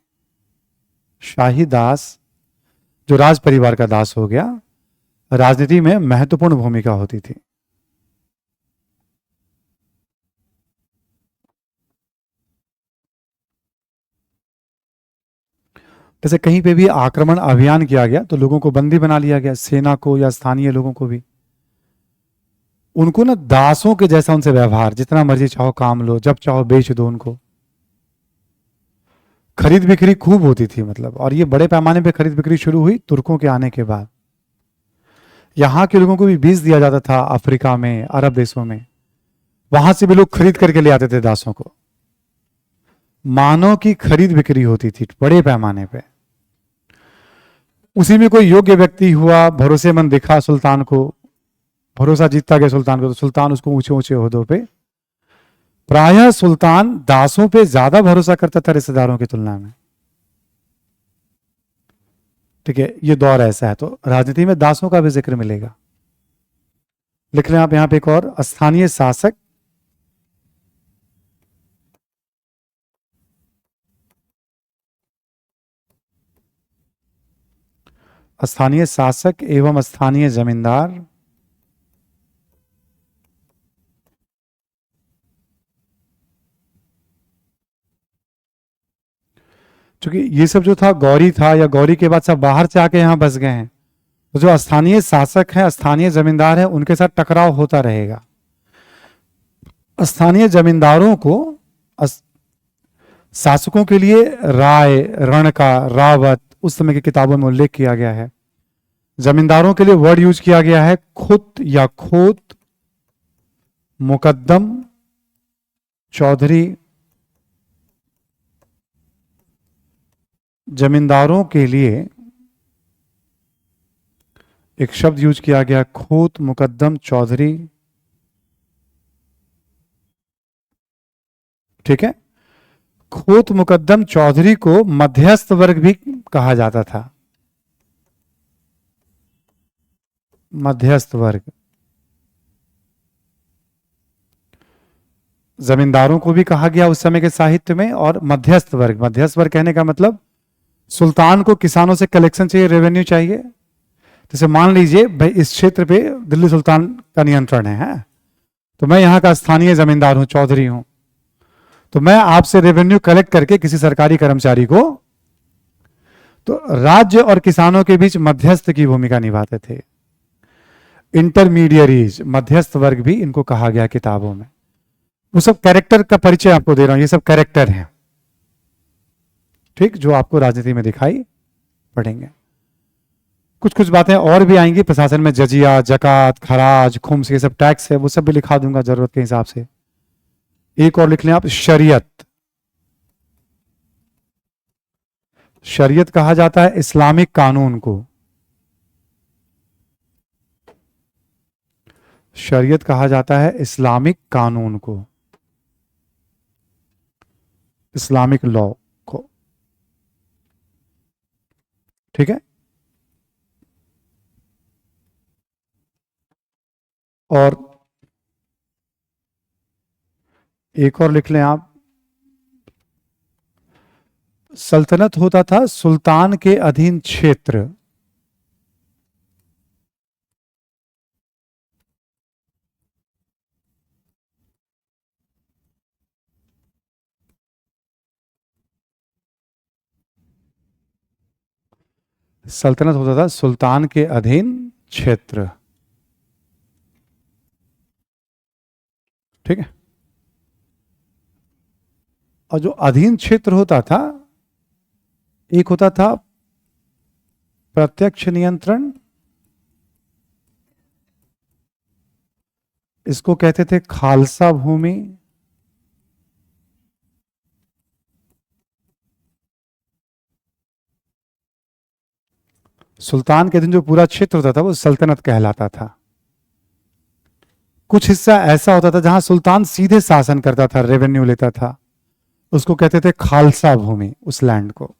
शाही दास जो राज परिवार का दास हो गया, राजनीति में महत्वपूर्ण भूमिका होती थी। जैसे कहीं पे भी आक्रमण अभियान किया गया तो लोगों को बंदी बना लिया गया, सेना को या स्थानीय लोगों को भी। उनको ना दासों के जैसा उनसे व्यवहार, जितना मर्जी चाहो काम लो, जब चाहो बेच दो उनको। खरीद बिक्री खूब होती थी मतलब, और ये बड़े पैमाने पे खरीद बिक्री शुरू हुई तुर्कों के आने के बाद। यहां के लोगों को भी बीज दिया जाता था, अफ्रीका में, अरब देशों में, वहां से भी लोग खरीद करके ले आते थे दासों को। मानव की खरीद बिक्री होती थी बड़े पैमाने पे। उसी में कोई योग्य व्यक्ति हुआ, भरोसेमंद दिखा सुल्तान को, भरोसा जीतता गया सुल्तान को, तो सुल्तान उसको ऊंचे ऊंचे ओहदों पे, प्रायः सुल्तान दासों पे ज्यादा भरोसा करता था रिश्तेदारों की तुलना में। ठीक है, ये दौर ऐसा है। तो राजनीति में दासों का भी जिक्र मिलेगा। लिख रहे हैं आप यहां पे एक और, स्थानीय शासक, स्थानीय शासक एवं स्थानीय जमींदार। क्योंकि ये सब जो था गौरी था, या गौरी के बाद सब बाहर से आके यहां बस गए हैं, तो जो स्थानीय शासक है, स्थानीय जमींदार है, उनके साथ टकराव होता रहेगा। स्थानीय जमींदारों को शासकों के लिए राय, रणका, रावत, उस समय की किताबों में उल्लेख किया गया है। जमींदारों के लिए वर्ड यूज किया गया है खुत या खोत, मुकद्दम, चौधरी। जमींदारों के लिए एक शब्द यूज किया गया, खोत, मुकद्दम, चौधरी। ठीक है, खोत, मुकद्दम, चौधरी को मध्यस्थ वर्ग भी कहा जाता था। मध्यस्थ वर्ग, जमींदारों को भी कहा गया उस समय के साहित्य में, और मध्यस्थ वर्ग। मध्यस्थ वर्ग कहने का मतलब, सुल्तान को किसानों से कलेक्शन चाहिए, रेवेन्यू चाहिए। जैसे मान लीजिए भाई इस क्षेत्र पे दिल्ली सुल्तान का नियंत्रण है, तो मैं यहाँ का स्थानीय जमींदार हूं, चौधरी हूं, तो मैं आपसे रेवेन्यू कलेक्ट करके किसी सरकारी कर्मचारी को, तो राज्य और किसानों के बीच मध्यस्थ की भूमिका निभाते थे। इंटरमीडियरीज, मध्यस्थ वर्ग भी इनको कहा गया किताबों में। वो सब कैरेक्टर का परिचय आपको दे रहा हूं, ये सब कैरेक्टर हैं, ठीक, जो आपको राजनीति में दिखाई पड़ेंगे। कुछ कुछ बातें और भी आएंगी प्रशासन में, जजिया, जकात, खराज, खुम्स, ये सब टैक्स है, वो सब भी लिखा दूंगा जरूरत के हिसाब से। एक और लिख लें आप, शरीयत। शरीयत कहा जाता है इस्लामिक कानून को। शरीयत कहा जाता है इस्लामिक कानून को, इस्लामिक लॉ को। ठीक है, और एक और लिख लें आप, सल्तनत होता था सुल्तान के अधीन क्षेत्र। सल्तनत होता था सुल्तान के अधीन क्षेत्र। ठीक है, और जो अधीन क्षेत्र होता था, एक होता था प्रत्यक्ष नियंत्रण, इसको कहते थे खालसा भूमि। सुल्तान के दिन जो पूरा क्षेत्र होता था वो सल्तनत कहलाता था। कुछ हिस्सा ऐसा होता था जहां सुल्तान सीधे शासन करता था, रेवेन्यू लेता था, उसको कहते थे खालसा भूमि, उस लैंड को।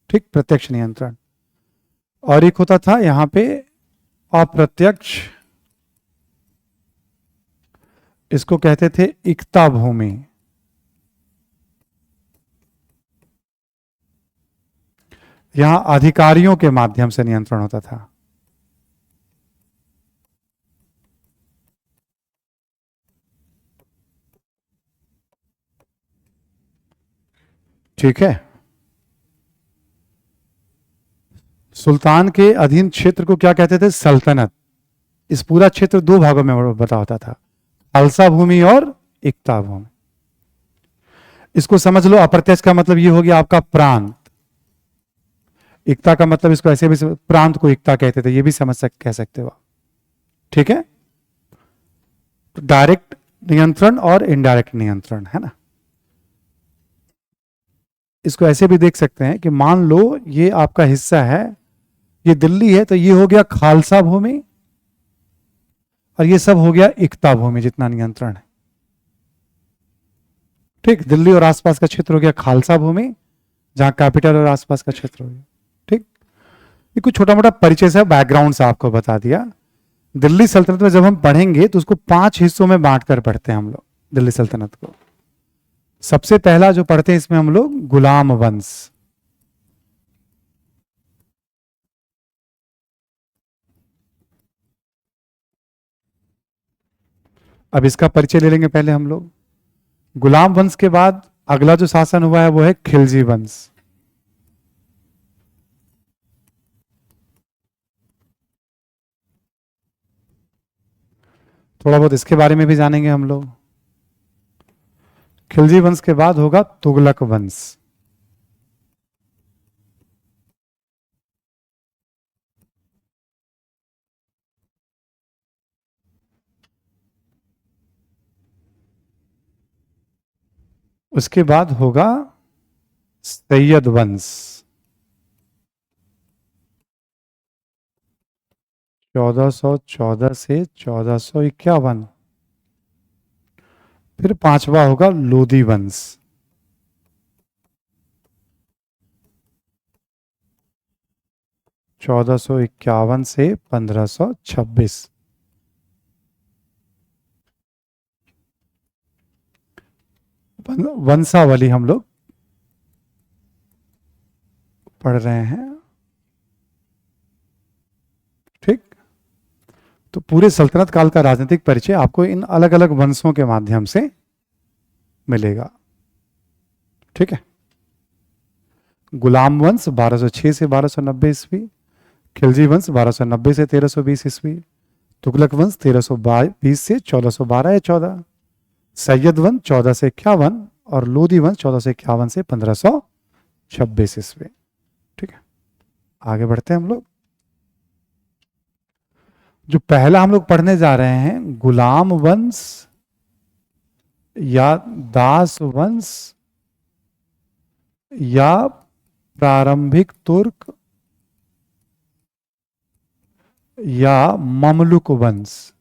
ठीक, प्रत्यक्ष नियंत्रण। और एक होता था यहां पे अप्रत्यक्ष, इसको कहते थे इक्ता भूमि। यहां अधिकारियों के माध्यम से नियंत्रण होता था। ठीक है। सुल्तान के अधीन क्षेत्र को क्या कहते थे? सल्तनत। इस पूरा क्षेत्र दो भागों में बटा होता था, खालसा भूमि और इक्ता भूमि। इसको समझ लो, अप्रत्यक्ष का मतलब ये हो गया आपका प्रांत, इक्ता का मतलब इसको ऐसे भी प्रांत को इक्ता कहते थे, ये भी कह सकते हो आप। ठीक है, डायरेक्ट नियंत्रण और इनडायरेक्ट नियंत्रण, है ना। इसको ऐसे भी देख सकते हैं कि मान लो ये आपका हिस्सा है, ये दिल्ली है, तो ये हो गया खालसा भूमि और ये सब हो गया इक्ता भूमि, जितना नियंत्रण है। ठीक, दिल्ली और आसपास का क्षेत्र हो गया खालसा भूमि, जहां कैपिटल और आसपास का क्षेत्र हो गया। ठीक, ये कुछ छोटा मोटा परिचय से, बैकग्राउंड से आपको बता दिया। दिल्ली सल्तनत में जब हम पढ़ेंगे तो उसको 5 हिस्सों में बांट कर पढ़ते हैं हम लोग, दिल्ली सल्तनत को। सबसे पहला जो पढ़ते हैं इसमें हम लोग, गुलाम वंश। अब इसका परिचय ले लेंगे पहले हम लोग। गुलाम वंश के बाद अगला जो शासन हुआ है वो है खिलजी वंश। थोड़ा बहुत इसके बारे में भी जानेंगे हम लोग। खिलजी वंश के बाद होगा तुगलक वंश। उसके बाद होगा सैयद वंश, 1414 से 1451। फिर पांचवा होगा लोधी वंश, 1451 से 1526। वंशावली हम लोग पढ़ रहे हैं। ठीक, तो पूरे सल्तनत काल का राजनीतिक परिचय आपको इन अलग अलग वंशों के माध्यम से मिलेगा। ठीक है, गुलाम वंश 1206 से 1290 ईस्वी, खिलजी वंश 1290 से 1320 ईस्वी, तुगलक वंश 1320 से 1412 या 14, सैयद वंश 1451 और लोधी वंश 1451 से 1526 ईस्वी। ठीक है, आगे बढ़ते हैं हम लोग। जो पहला हम लोग पढ़ने जा रहे हैं, गुलाम वंश या दास वंश या प्रारंभिक तुर्क या ममलुक वंश।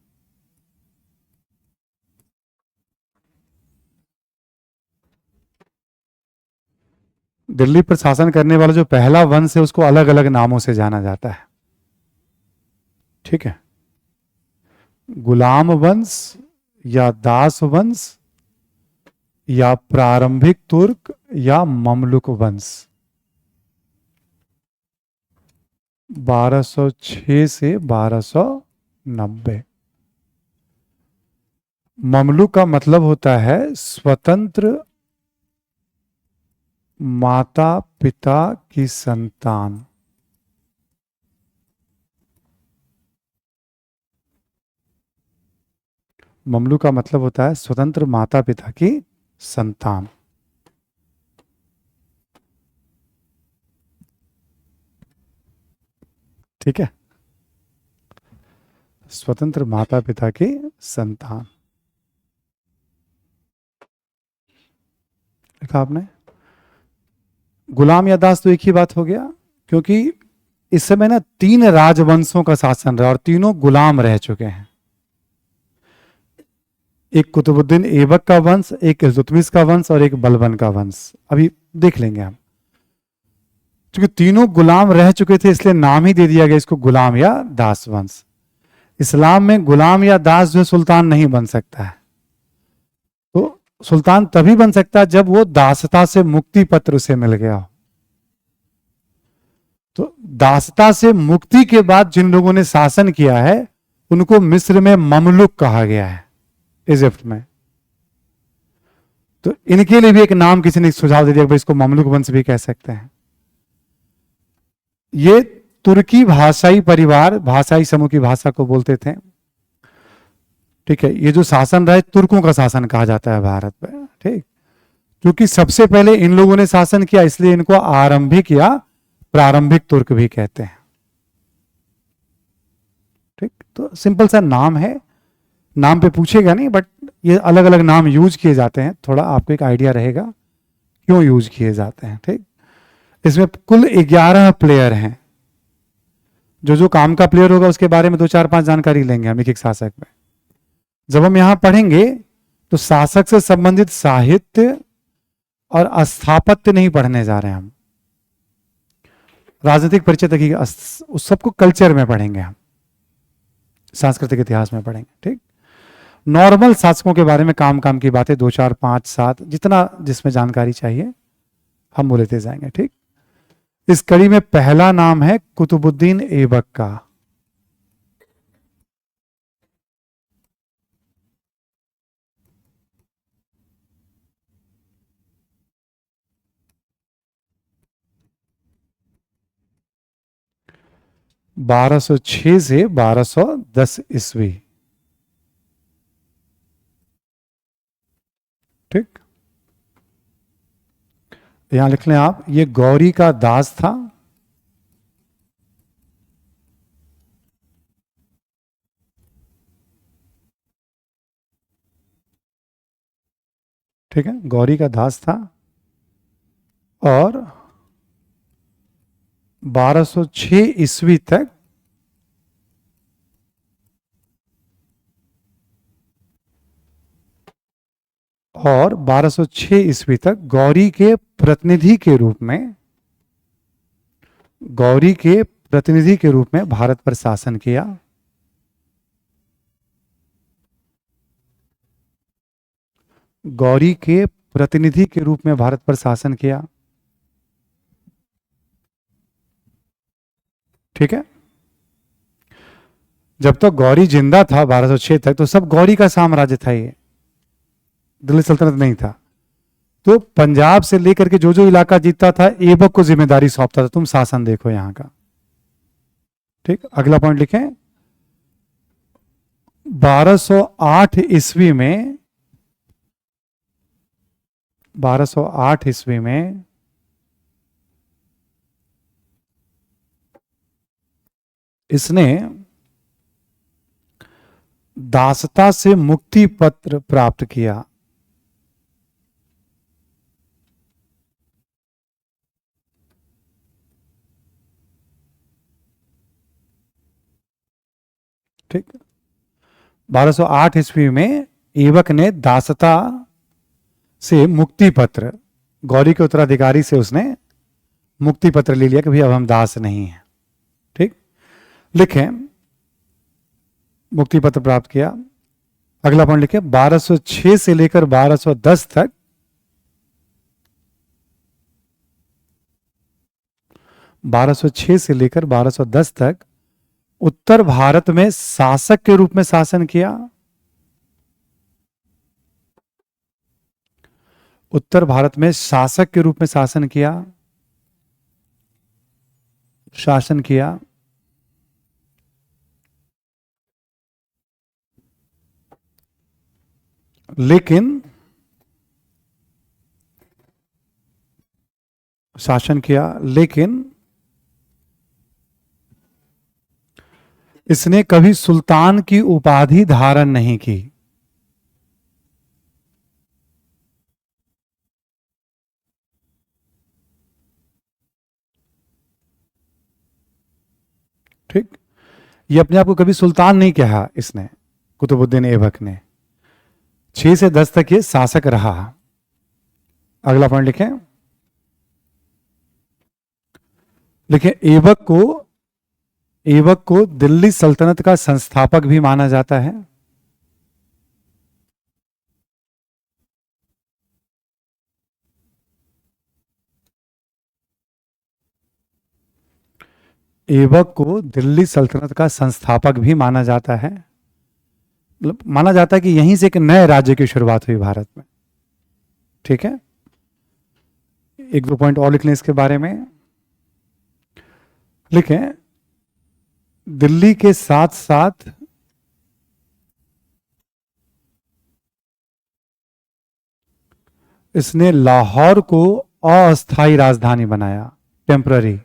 दिल्ली पर शासन करने वाला जो पहला वंश है उसको अलग अलग नामों से जाना जाता है। ठीक है, गुलाम वंश या दास वंश या प्रारंभिक तुर्क या ममलुक वंश। 1206 से 1290। ममलुक का मतलब होता है स्वतंत्र माता पिता की संतान। ममलुक का मतलब होता है स्वतंत्र माता पिता की संतान। ठीक है, स्वतंत्र माता पिता की संतान। लिखा आपने। गुलाम या दास तो एक ही बात हो गया, क्योंकि इस समय ना 3 राजवंशों का शासन रहा और तीनों गुलाम रह चुके हैं। एक कुतुबुद्दीन ऐबक का वंश, एक इल्तुतमिश का वंश और एक बलबन का वंश। अभी देख लेंगे हम। क्योंकि तीनों गुलाम रह चुके थे इसलिए नाम ही दे दिया गया इसको गुलाम या दास वंश। इस्लाम में गुलाम या दास जो सुल्तान नहीं बन सकता है। तो सुल्तान तभी बन सकता है जब वो दासता से मुक्ति पत्र उसे मिल गया हो। तो दासता से मुक्ति के बाद जिन लोगों ने शासन किया है उनको मिस्र में ममलुक कहा गया है, इजिप्ट में। तो इनके लिए भी एक नाम किसी ने सुझाव दे दिया, भाई इसको ममलुक वंश भी कह सकते हैं। ये तुर्की भाषाई परिवार, भाषाई समूह की भाषा को बोलते थे। ठीक है, ये जो शासन रहा है तुर्कों का शासन कहा जाता है भारत में। ठीक, क्योंकि सबसे पहले इन लोगों ने शासन किया इसलिए इनको आरंभिक या प्रारंभिक तुर्क भी कहते हैं। ठीक, तो सिंपल सा नाम है, नाम पे पूछेगा नहीं, बट ये अलग अलग नाम यूज किए जाते हैं, थोड़ा आपको एक आइडिया रहेगा क्यों यूज किए जाते हैं। ठीक, इसमें कुल 11 प्लेयर हैं। जो जो काम का प्लेयर होगा उसके बारे में 2-4-5 जानकारी लेंगे हम एक एक शासक में। जब हम यहां पढ़ेंगे तो शासक से संबंधित साहित्य और स्थापत्य नहीं पढ़ने जा रहे हैं हम। राजनीतिक परिचय तक ही उस सबको कल्चर में पढ़ेंगे हम, सांस्कृतिक इतिहास में पढ़ेंगे। ठीक, नॉर्मल शासकों के बारे में काम काम की बातें 2-4-5-7 जितना जिसमें जानकारी चाहिए हम वो लेते जाएंगे। ठीक, इस कड़ी में पहला नाम है कुतुबुद्दीन ऐबक का। बारह सौ छह से 1210 ईस्वी। ठीक, यहां लिख लें आप, ये गौरी का दास था। ठीक है, गौरी का दास था और 1206 ईस्वी तक और 1206 ईस्वी तक गौरी के प्रतिनिधि के रूप में, गौरी के प्रतिनिधि के रूप में भारत पर शासन किया। गौरी के प्रतिनिधि के रूप में भारत पर शासन किया। ठीक है, जब तक गौरी जिंदा था 1206 तक तो सब गौरी का साम्राज्य था, ये दिल्ली सल्तनत नहीं था। तो पंजाब से लेकर के जो जो इलाका जीतता था ऐबक को जिम्मेदारी सौंपता था, तुम शासन देखो यहां का। ठीक, अगला पॉइंट लिखें। 1208 ईस्वी में, 1208 ईस्वी में इसने दासता से मुक्ति पत्र प्राप्त किया। ठीक, 1208 ईस्वी में ऐबक ने दासता से मुक्ति पत्र, गौरी के उत्तराधिकारी से उसने मुक्ति पत्र ले लिया कि भाई अब हम दास नहीं हैं। ठीक, लिखें, मुक्ति पत्र प्राप्त किया। अगला पॉइंट लिखे, 1206 से लेकर 1210 तक 1206 से लेकर 1210 तक उत्तर भारत में शासक के रूप में शासन किया। उत्तर भारत में शासक के रूप में शासन किया, शासन किया। लेकिन शासन किया, लेकिन इसने कभी सुल्तान की उपाधि धारण नहीं की। ठीक, ये अपने आप को कभी सुल्तान नहीं कहा इसने, कुतुबुद्दीन ऐबक ने। 6 से 10 तक ये शासक रहा। अगला पॉइंट लिखें, लिखें ऐबक को दिल्ली सल्तनत का संस्थापक भी माना जाता है। ऐबक को दिल्ली सल्तनत का संस्थापक भी माना जाता है। मतलब माना जाता है कि यहीं से एक नए राज्य की शुरुआत हुई भारत में। ठीक है, एक दो पॉइंट और लिख लें इसके बारे में। लिखें, दिल्ली के साथ साथ इसने लाहौर को अस्थायी राजधानी बनाया, टेम्पररी।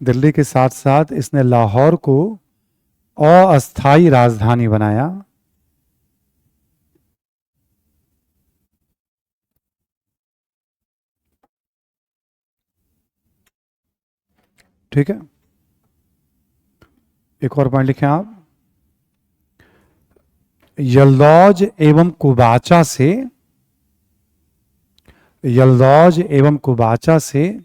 दिल्ली के साथ साथ इसने लाहौर को अस्थायी राजधानी बनाया। ठीक है, एक और पॉइंट लिखें आप, यल्दौज एवं कुबाचा से, यल्दौज एवं कुबाचा से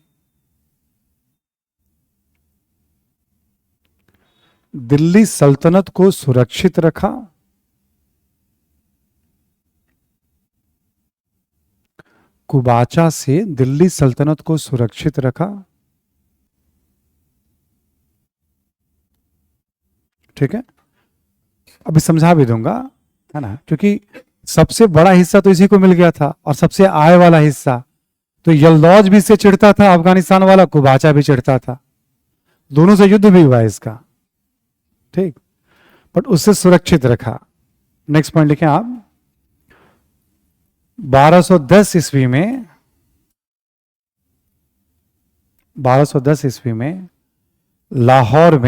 दिल्ली सल्तनत को सुरक्षित रखा। कुबाचा से दिल्ली सल्तनत को सुरक्षित रखा। ठीक है, अभी समझा भी दूंगा, है ना, क्योंकि सबसे बड़ा हिस्सा तो इसी को मिल गया था और सबसे आय वाला हिस्सा तो यल्दौज भी इससे चिढ़ता था, अफगानिस्तान वाला कुबाचा भी चिढ़ता था, दोनों से युद्ध भी हुआ इसका। ठीक, बट उससे सुरक्षित रखा। नेक्स्ट पॉइंट लिखें आप, 1210 ईस्वी में, 1210 ईस्वी में लाहौर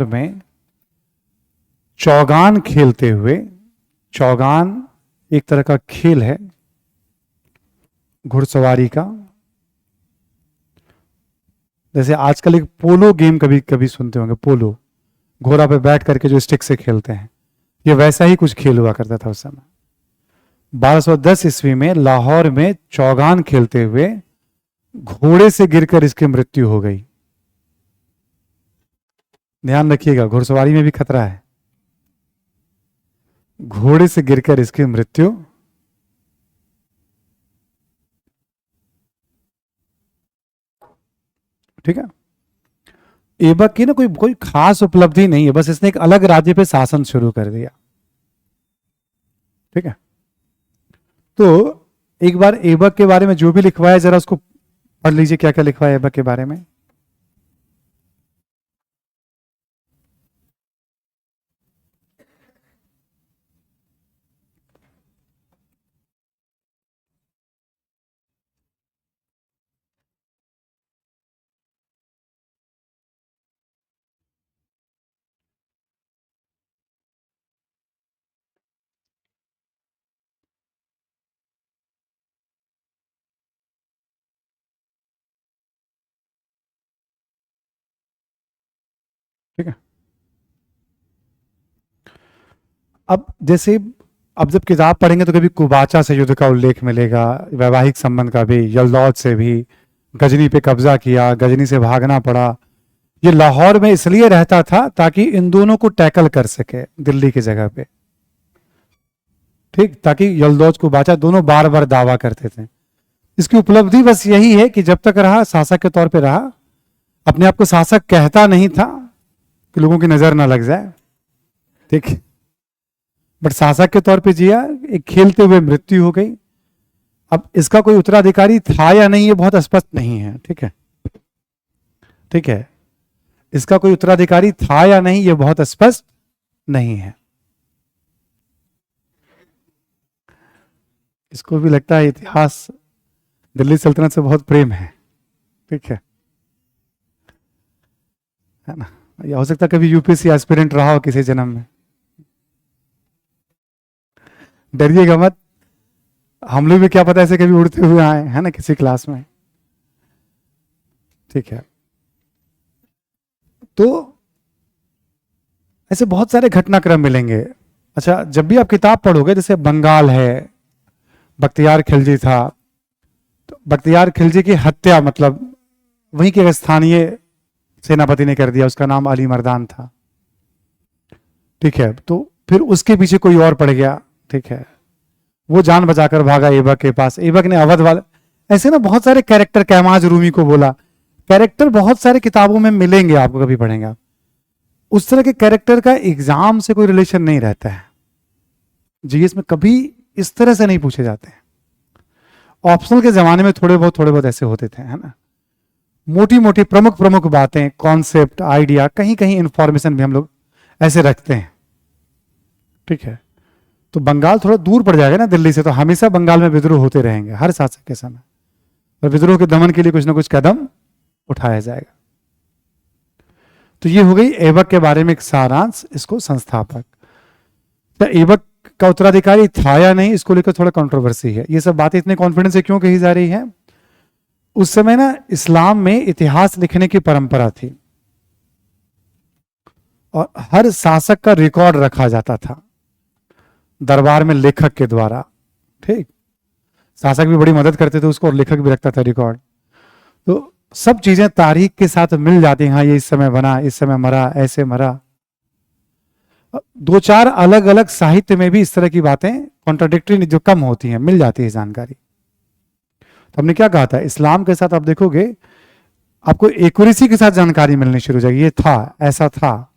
में चौगान खेलते हुए, चौगान एक तरह का खेल है घुड़सवारी का, जैसे आजकल एक पोलो गेम कभी कभी सुनते होंगे, पोलो, घोड़ा पे बैठ करके जो स्टिक से खेलते हैं, ये वैसा ही कुछ खेल हुआ करता था उस समय। 1210 ईस्वी में लाहौर में चौगान खेलते हुए घोड़े से गिरकर इसकी मृत्यु हो गई। ध्यान रखिएगा, घुड़सवारी में भी खतरा है। घोड़े से गिरकर इसकी मृत्यु। ठीक है, ऐबक की ना कोई खास उपलब्धि नहीं है, बस इसने एक अलग राज्य पे शासन शुरू कर दिया। ठीक है, तो एक बार ऐबक के बारे में जो भी लिखवाया जरा उसको पढ़ लीजिए, क्या क्या लिखवाया ऐबक के बारे में। ठीक है, अब जैसे अब जब किताब पढ़ेंगे तो कभी कुबाचा से युद्ध का उल्लेख मिलेगा, वैवाहिक संबंध का भी, यल्दौज से भी, गजनी पे कब्जा किया, गजनी से भागना पड़ा। ये लाहौर में इसलिए रहता था ताकि इन दोनों को टैकल कर सके दिल्ली की जगह पे। ठीक, ताकि यल्दौज कुबाचा दोनों बार बार दावा करते थे। इसकी उपलब्धि बस यही है कि जब तक रहा शासक के तौर पे रहा, अपने आप को शासक कहता नहीं था कि लोगों की नजर ना लग जाए। ठीक, बट शासक के तौर पे जिया, एक खेलते हुए मृत्यु हो गई। अब इसका कोई उत्तराधिकारी था या नहीं ये बहुत स्पष्ट नहीं है। ठीक है, ठीक है, इसका कोई उत्तराधिकारी था या नहीं ये बहुत स्पष्ट नहीं है। इसको भी लगता है इतिहास दिल्ली सल्तनत से बहुत प्रेम है। ठीक है, है ना, या हो सकता है कभी यूपीएससी एस्पिरेंट रहा हो किसी जन्म में। डरिएगा मत, हम लोग भी क्या पता ऐसे कभी उड़ते हुए आए, है ना, किसी क्लास में। ठीक है, तो ऐसे बहुत सारे घटनाक्रम मिलेंगे। अच्छा, जब भी आप किताब पढ़ोगे, जैसे बंगाल है, बख्तियार खिलजी था, तो बख्तियार खिलजी की हत्या मतलब वहीं के स्थानीय सेनापति ने कर दिया, उसका नाम अली मर्दान था। ठीक है, तो फिर उसके पीछे कोई और पड़ गया। ठीक है, वो जान बचाकर भागा ऐबक के पास, ऐबक ने अवध वाले, ऐसे ना बहुत सारे कैरेक्टर, कैमाज रूमी को बोला, कैरेक्टर बहुत सारे किताबों में मिलेंगे, आपको कभी पढ़ेंगे आप। उस तरह के कैरेक्टर का एग्जाम से कोई रिलेशन नहीं रहता है, जीएस में कभी इस तरह से नहीं पूछे जाते हैं। ऑप्शनल के जमाने में थोड़े बहुत ऐसे होते थे, है ना, मोटी मोटी प्रमुख प्रमुख बातें, कॉन्सेप्ट, आइडिया, कहीं कहीं इंफॉर्मेशन भी हम लोग ऐसे रखते हैं। ठीक है, तो बंगाल थोड़ा दूर पड़ जाएगा ना दिल्ली से, तो हमेशा बंगाल में विद्रोह होते रहेंगे हर शासक के समय, और विद्रोह के दमन के लिए कुछ ना कुछ कदम उठाया जाएगा। तो ये हो गई ऐबक के बारे में एक सारांश, इसको संस्थापक। तो ऐबक का उत्तराधिकारी था या नहीं, इसको लेकर थोड़ा कंट्रोवर्सी है। ये सब बातें इतने कॉन्फिडेंस से क्यों कही जा रही है? उस समय ना इस्लाम में इतिहास लिखने की परंपरा थी, और हर शासक का रिकॉर्ड रखा जाता था दरबार में लेखक के द्वारा। ठीक, शासक भी बड़ी मदद करते थे उसको, और लेखक भी रखता था रिकॉर्ड। तो सब चीजें तारीख के साथ मिल जाती हैं, हाँ ये इस समय बना, इस समय मरा, ऐसे मरा। दो चार अलग अलग साहित्य में भी इस तरह की बातें कॉन्ट्राडिक्टरी जो कम होती हैं मिल जाती है जानकारी। तो हमने क्या कहा था, इस्लाम के साथ आप देखोगे आपको एक्यूरेसी के साथ जानकारी मिलनी शुरू हो जाएगी, ये था, ऐसा था।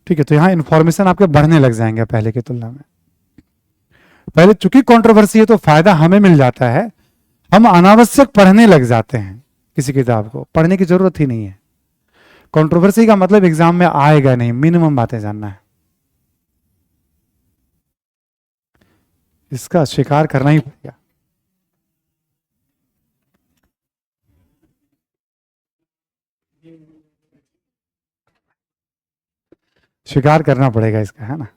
ठीक है, तो यहां इंफॉर्मेशन आपके बढ़ने लग जाएंगे पहले की तुलना में। पहले चूंकि कंट्रोवर्सी है तो फायदा हमें मिल जाता है, हम अनावश्यक पढ़ने लग जाते हैं, किसी किताब को पढ़ने की जरूरत ही नहीं है। कंट्रोवर्सी का मतलब एग्जाम में आएगा नहीं, मिनिमम बातें जानना है, इसका स्वीकार करना ही पड़ेगा। स्वीकार करना पड़ेगा इसका, है ना।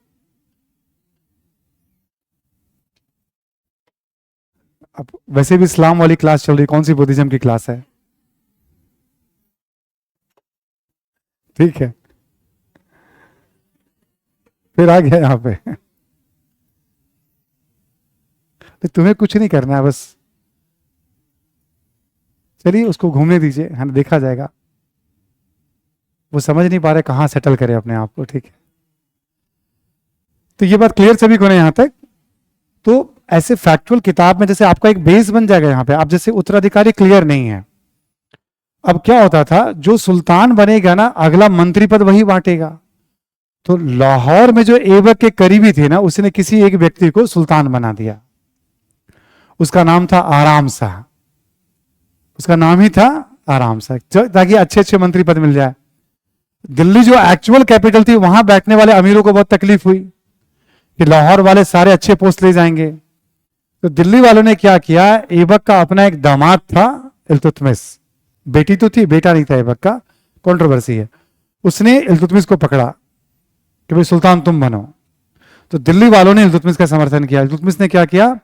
अब वैसे भी इस्लाम वाली क्लास चल रही, कौन सी बुद्धिज्म की क्लास है? ठीक है, फिर आ गया यहां पे। तो तुम्हें कुछ नहीं करना है, बस चलिए उसको घूमने दीजिए, है ना, देखा जाएगा। वो समझ नहीं पा रहे कहां सेटल करे अपने आप को। ठीक है, तो ये बात क्लियर सभी को ना यहां तक। तो ऐसे फैक्चुअल किताब में जैसे आपका एक बेस बन जाएगा यहां पे। आप जैसे उत्तराधिकारी क्लियर नहीं है, अब क्या होता था, जो सुल्तान बनेगा ना अगला मंत्री पद वही बांटेगा। तो लाहौर में जो ऐबक के करीबी थे ना, उसने किसी एक व्यक्ति को सुल्तान बना दिया, उसका नाम था आराम शाह, उसका नाम ही था आराम शाह, ताकि अच्छे अच्छे मंत्री पद मिल जाए। दिल्ली जो एक्चुअल कैपिटल थी, वहां बैठने वाले अमीरों को बहुत तकलीफ हुई कि लाहौर वाले सारे अच्छे पोस्ट ले जाएंगे। तो दिल्ली वालों ने क्या किया, ऐबक का अपना एक दामाद था इल्तुतमिश, बेटी तो थी, बेटा नहीं था ऐबक का, कंट्रोवर्सी है, उसने इल्तुतमिश को पकड़ा कि भाई सुल्तान तुम बनो। तो दिल्ली वालों ने इल्तुतमिश का समर्थन किया। इल्तुतमिश ने क्या किया,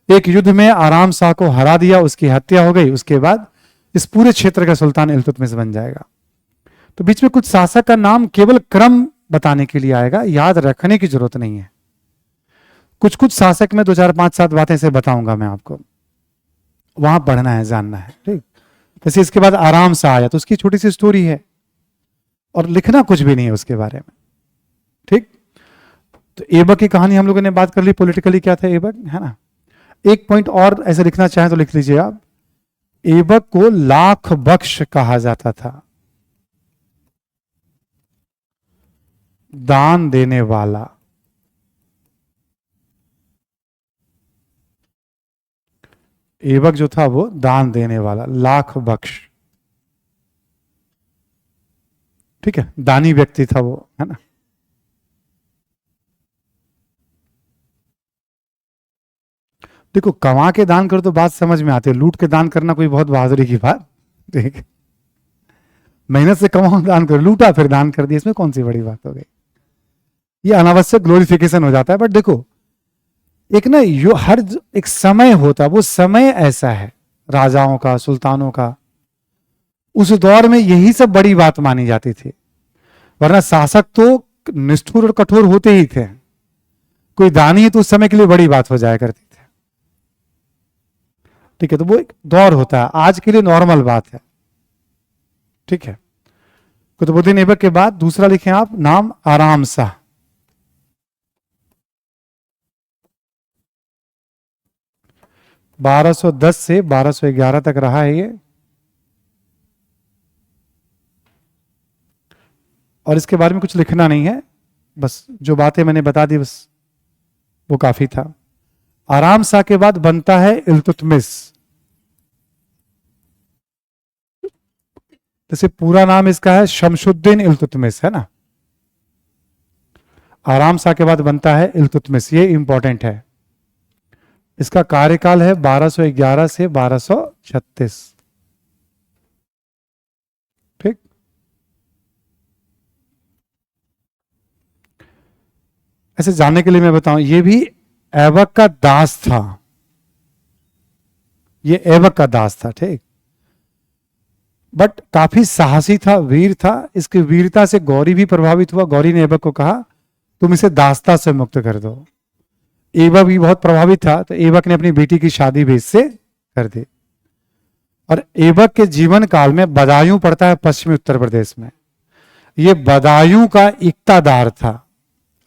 एक युद्ध में आराम शाह को हरा दिया, उसकी हत्या हो गई। उसके बाद इस पूरे क्षेत्र का सुल्तान इल्तुतमिश बन जाएगा। तो बीच में कुछ शासक का नाम केवल क्रम बताने के लिए आएगा, याद रखने की जरूरत नहीं है। कुछ कुछ शासक में 2 4 5 7 बातें से बताऊंगा मैं आपको, वहां पढ़ना है, जानना है। ठीक, जैसे इसके बाद आराम शाह आया, तो उसकी छोटी सी स्टोरी है और लिखना कुछ भी नहीं है उसके बारे में। ठीक, तो ऐबक की कहानी हम लोगों ने बात कर ली, पॉलिटिकली क्या था ऐबक, है ना। एक पॉइंट और ऐसे लिखना चाहें तो लिख लीजिए आप, ऐबक को लाख बख्श कहा जाता था, दान देने वाला। ऐबक जो था वो दान देने वाला, लाख बख्श। ठीक है, दानी व्यक्ति था वो, है ना। देखो, कमा के दान करो तो बात समझ में आती है, लूट के दान करना कोई बहुत बहादुरी की बात। ठीक, मेहनत से कमाओ दान करो, लूटा फिर दान कर दिया, इसमें कौन सी बड़ी बात हो गई? ये अनावश्यक ग्लोरिफिकेशन हो जाता है। बट देखो, एक ना एक समय होता है, वो समय ऐसा है राजाओं का, सुल्तानों का, उस दौर में यही सब बड़ी बात मानी जाती थी। वरना शासक तो निष्ठुर और कठोर होते ही थे, कोई दानी है तो उस समय के लिए बड़ी बात हो जाया करती थी। ठीक है, तो वो एक दौर होता है, आज के लिए नॉर्मल बात है। ठीक है, कुतुबुद्दीन ऐबक के बाद दूसरा लिखें आप, नाम आराम शाह। बारह सौ 10 से 1211 तक रहा है ये। और इसके बारे में कुछ लिखना नहीं है, बस जो बातें मैंने बता दी बस वो काफी था। आराम शाह के बाद बनता है इल्तुतमिश। जैसे पूरा नाम इसका है शमशुद्दीन इल्तुतमिश, है ना। आराम शाह के बाद बनता है इल्तुतमिश, ये इंपॉर्टेंट है। इसका कार्यकाल है 1211 से 1236। ठीक, ऐसे जानने के लिए मैं बताऊं, ये भी ऐबक का दास था, ये ऐबक का दास था। ठीक, बट काफी साहसी था, वीर था। इसकी वीरता से गौरी भी प्रभावित हुआ। गौरी ने ऐबक को कहा तुम इसे दासता से मुक्त कर दो। ऐबक भी बहुत प्रभावित था, तो ऐबक ने अपनी बेटी की शादी भी इससे कर दी। और ऐबक के जीवन काल में बदायूं पड़ता है पश्चिमी उत्तर प्रदेश में, ये बदायूं का इक्तादार था।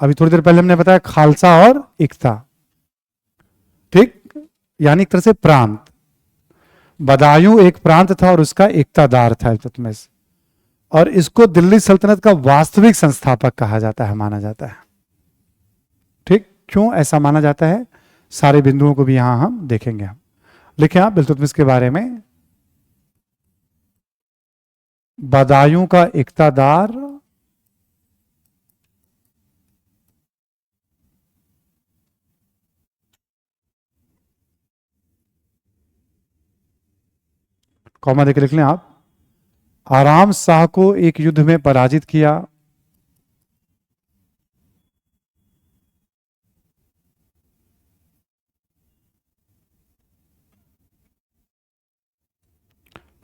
अभी थोड़ी देर पहले हमने बताया खालसा और इक्ता, ठीक, यानी एक तरह से प्रांत। बदायूं एक प्रांत था और उसका इक्तादार था इल्तुतमिश। और इसको दिल्ली सल्तनत का वास्तविक संस्थापक कहा जाता है, माना जाता है। ठीक, क्यों ऐसा माना जाता है, सारे बिंदुओं को भी यहां हम देखेंगे। हम लिखें आप इल्तुतमिश के बारे में, बदायूं का इक्तादार, कॉमा देके लिख लें आप, आराम शाह को एक युद्ध में पराजित किया।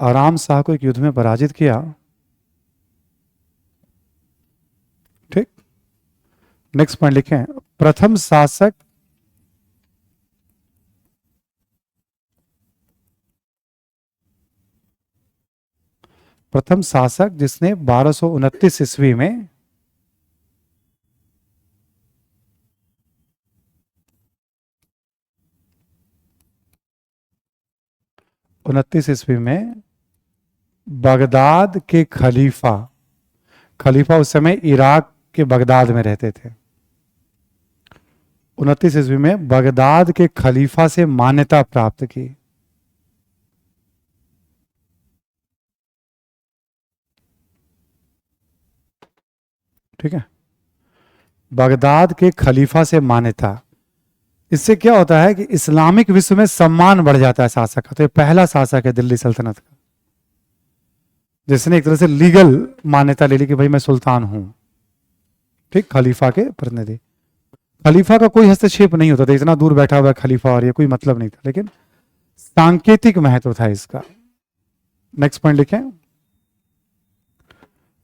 आराम शाह को एक युद्ध में पराजित किया। ठीक, नेक्स्ट पॉइंट लिखें, प्रथम शासक जिसने 1229 ईस्वी में 29 ईस्वी में बगदाद के खलीफा उस समय इराक के बगदाद में रहते थे। 29 ईस्वी में बगदाद के खलीफा से मान्यता प्राप्त की। ठीक है, बगदाद के खलीफा से मान्यता। इससे क्या होता है कि इस्लामिक विश्व में सम्मान बढ़ जाता है शासक का। तो ये पहला शासक है दिल्ली सल्तनत का जिसने एक तरह से लीगल मान्यता ले ली कि भाई मैं सुल्तान हूं। ठीक, खलीफा के प्रतिनिधि। खलीफा का कोई हस्तक्षेप नहीं होता था, इतना दूर बैठा हुआ खलीफा और ये कोई मतलब नहीं था, लेकिन सांकेतिक महत्व था इसका। नेक्स्ट पॉइंट लिखें,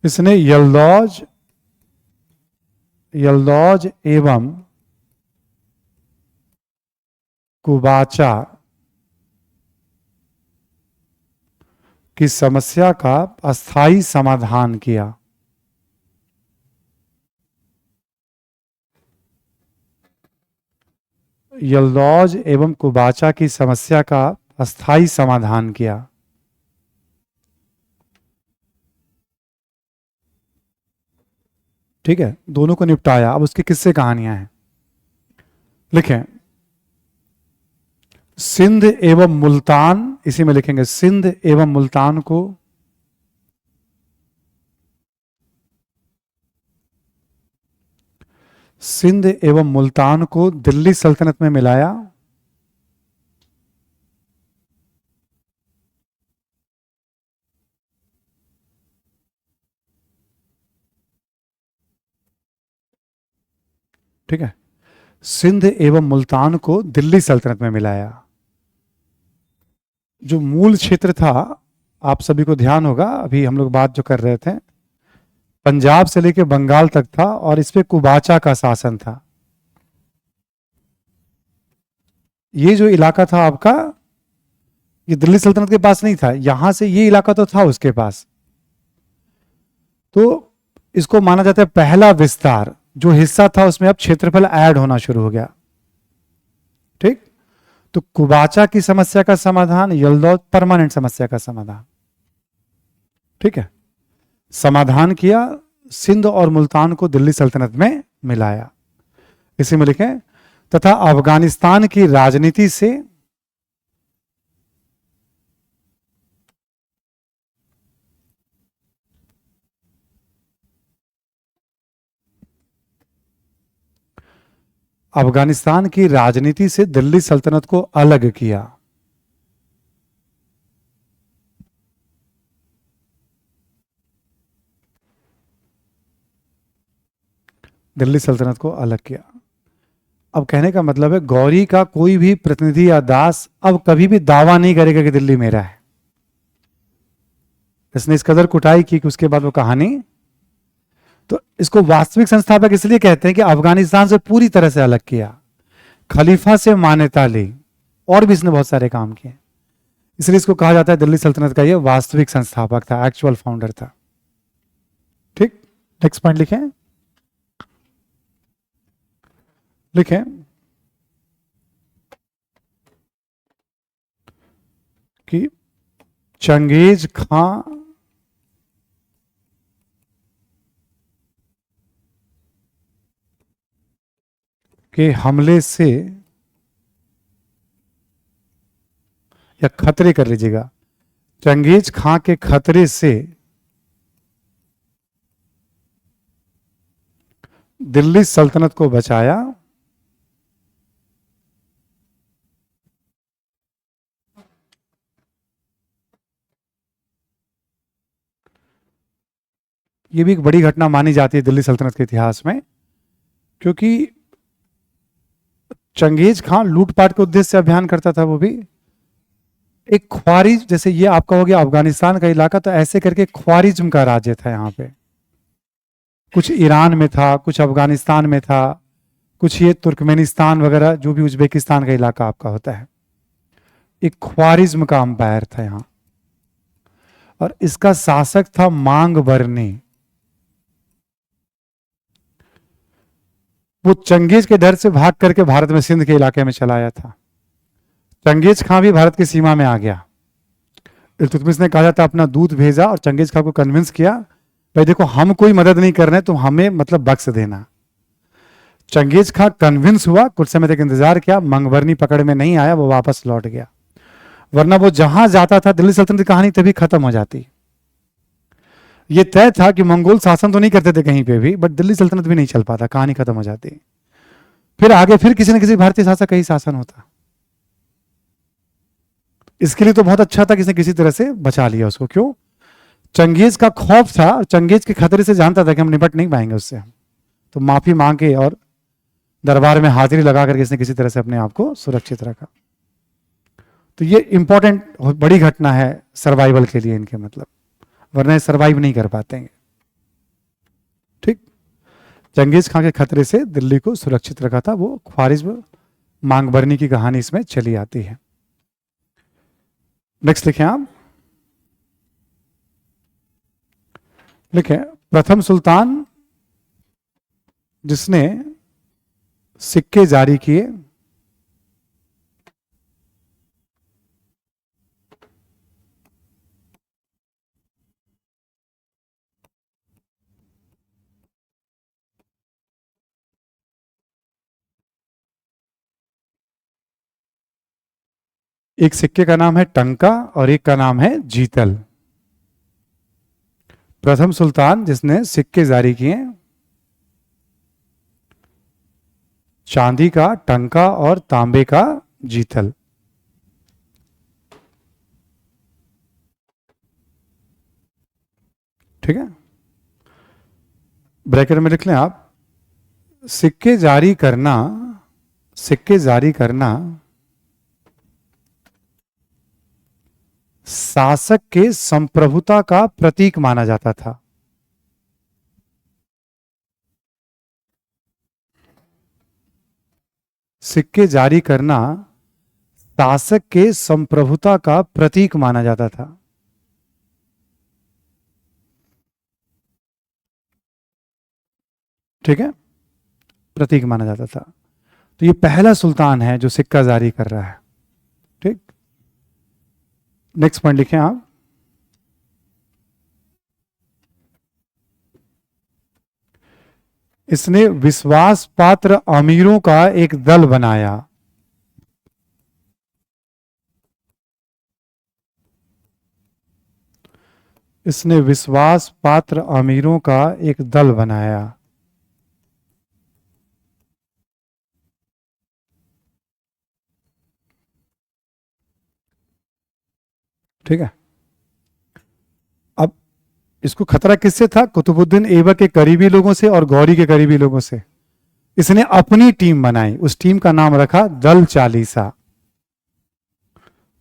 इसने यल्दौज एवं कुबाचा की समस्या का अस्थायी समाधान किया। यल्दौज एवं कुबाचा की समस्या का अस्थायी समाधान किया। ठीक है, दोनों को निपटाया। अब उसकी किस्से कहानियां हैं, लिखें, सिंध एवं मुल्तान, इसी में लिखेंगे सिंध एवं मुल्तान को दिल्ली सल्तनत में मिलाया। ठीक है, सिंध एवं मुल्तान को दिल्ली सल्तनत में मिलाया। जो मूल क्षेत्र था, आप सभी को ध्यान होगा, अभी हम लोग बात जो कर रहे थे, पंजाब से लेकर बंगाल तक था और इस पे कुबाचा का शासन था। ये जो इलाका था आपका, ये दिल्ली सल्तनत के पास नहीं था, यहां से ये इलाका तो था उसके पास। तो इसको माना जाता है पहला विस्तार। जो हिस्सा था उसमें अब क्षेत्रफल ऐड होना शुरू हो गया। ठीक, तो कुबाचा की समस्या का समाधान, यलदौद परमानेंट समस्या का समाधान। ठीक है, समाधान किया, सिंध और मुल्तान को दिल्ली सल्तनत में मिलाया। इसी में लिखें, तथा अफगानिस्तान की राजनीति से अफगानिस्तान की राजनीति से दिल्ली सल्तनत को अलग किया। दिल्ली सल्तनत को अलग किया। अब कहने का मतलब है, गौरी का कोई भी प्रतिनिधि या दास अब कभी भी दावा नहीं करेगा कि दिल्ली मेरा है। इसने इस कदर कुटाई की कि उसके बाद वो कहानी। तो इसको वास्तविक संस्थापक इसलिए कहते हैं कि अफगानिस्तान से पूरी तरह से अलग किया, खलीफा से मान्यता ली, और भी इसने बहुत सारे काम किए। इसलिए इसको कहा जाता है दिल्ली सल्तनत का ये वास्तविक संस्थापक था, एक्चुअल फाउंडर था। ठीक, नेक्स्ट पॉइंट लिखें, लिखें कि चंगेज खां के हमले से, या खतरे कर लीजिएगा, चंगेज खां के खतरे से दिल्ली सल्तनत को बचाया। यह भी एक बड़ी घटना मानी जाती है दिल्ली सल्तनत के इतिहास में, क्योंकि चंगेज खां लूटपाट के उद्देश्य से अभियान करता था। वो भी एक ख्वारिज, जैसे ये आपका हो गया अफगानिस्तान का इलाका, तो ऐसे करके ख्वारिज्म का राज्य था यहाँ पे। कुछ ईरान में था, कुछ अफगानिस्तान में था, कुछ ये तुर्कमेनिस्तान वगैरह, जो भी उज्बेकिस्तान का इलाका आपका होता है। एक ख्वारिज्म का अंपायर था यहाँ, और इसका शासक था मांग बरनी। वो चंगेज के डर से भाग करके भारत में सिंध के इलाके में चला आया था। चंगेज खां भी भारत की सीमा में आ गया। इल्तुतमिश ने कहा जाता अपना दूध भेजा और चंगेज खां को कन्विंस किया, भाई देखो हम कोई मदद नहीं कर रहे, तुम हमें मतलब बख्श देना। चंगेज खां कन्विंस हुआ, कुछ समय तक इंतजार किया, मंगबरनी पकड़ में नहीं आया, वो वापस लौट गया। वरना वो जहां जाता था दिल्ली सल्तनत की कहानी तभी खत्म हो जाती। ये तय था कि मंगोल शासन तो नहीं करते थे कहीं पे भी, बट दिल्ली सल्तनत भी नहीं चल पाता, कहानी खत्म हो जाती। फिर आगे फिर किसी न किसी भारतीय शासक का ही शासन होता। इसके लिए तो बहुत अच्छा था, किसी किसी तरह से बचा लिया उसको। क्यों? चंगेज का खौफ था, चंगेज के खतरे से जानता था कि हम निपट नहीं पाएंगे उससे, तो माफी मांग के और दरबार में हाजिरी लगा करके इसने किसी तरह से अपने आप को सुरक्षित रखा। तो ये इंपॉर्टेंट बड़ी घटना है सर्वाइवल के लिए इनके, मतलब वरना सर्वाइव नहीं कर पाते हैं। ठीक, चंगेज खां के खतरे से दिल्ली को सुरक्षित रखा था वो ख्वारिज्म मांगबरनी की कहानी इसमें चली आती है। नेक्स्ट लिखें आप, लिखें प्रथम सुल्तान जिसने सिक्के जारी किए, एक सिक्के का नाम है टंका और एक का नाम है जीतल। प्रथम सुल्तान जिसने सिक्के जारी किए, चांदी का टंका और तांबे का जीतल। ठीक है, ब्रैकेट में लिख लें आप, सिक्के जारी करना, सिक्के जारी करना शासक के संप्रभुता का प्रतीक माना जाता था। सिक्के जारी करना शासक के संप्रभुता का प्रतीक माना जाता था। ठीक है, प्रतीक माना जाता था। तो ये पहला सुल्तान है जो सिक्का जारी कर रहा है। ठीक, नेक्स्ट पॉइंट लिखें आप। इसने विश्वास पात्र अमीरों का एक दल बनाया। इसने विश्वास पात्र अमीरों का एक दल बनाया। ठीक है, अब इसको खतरा किससे था? कुतुबुद्दीन ऐबक के करीबी लोगों से और गौरी के करीबी लोगों से। इसने अपनी टीम बनाई, उस टीम का नाम रखा दल चालीसा।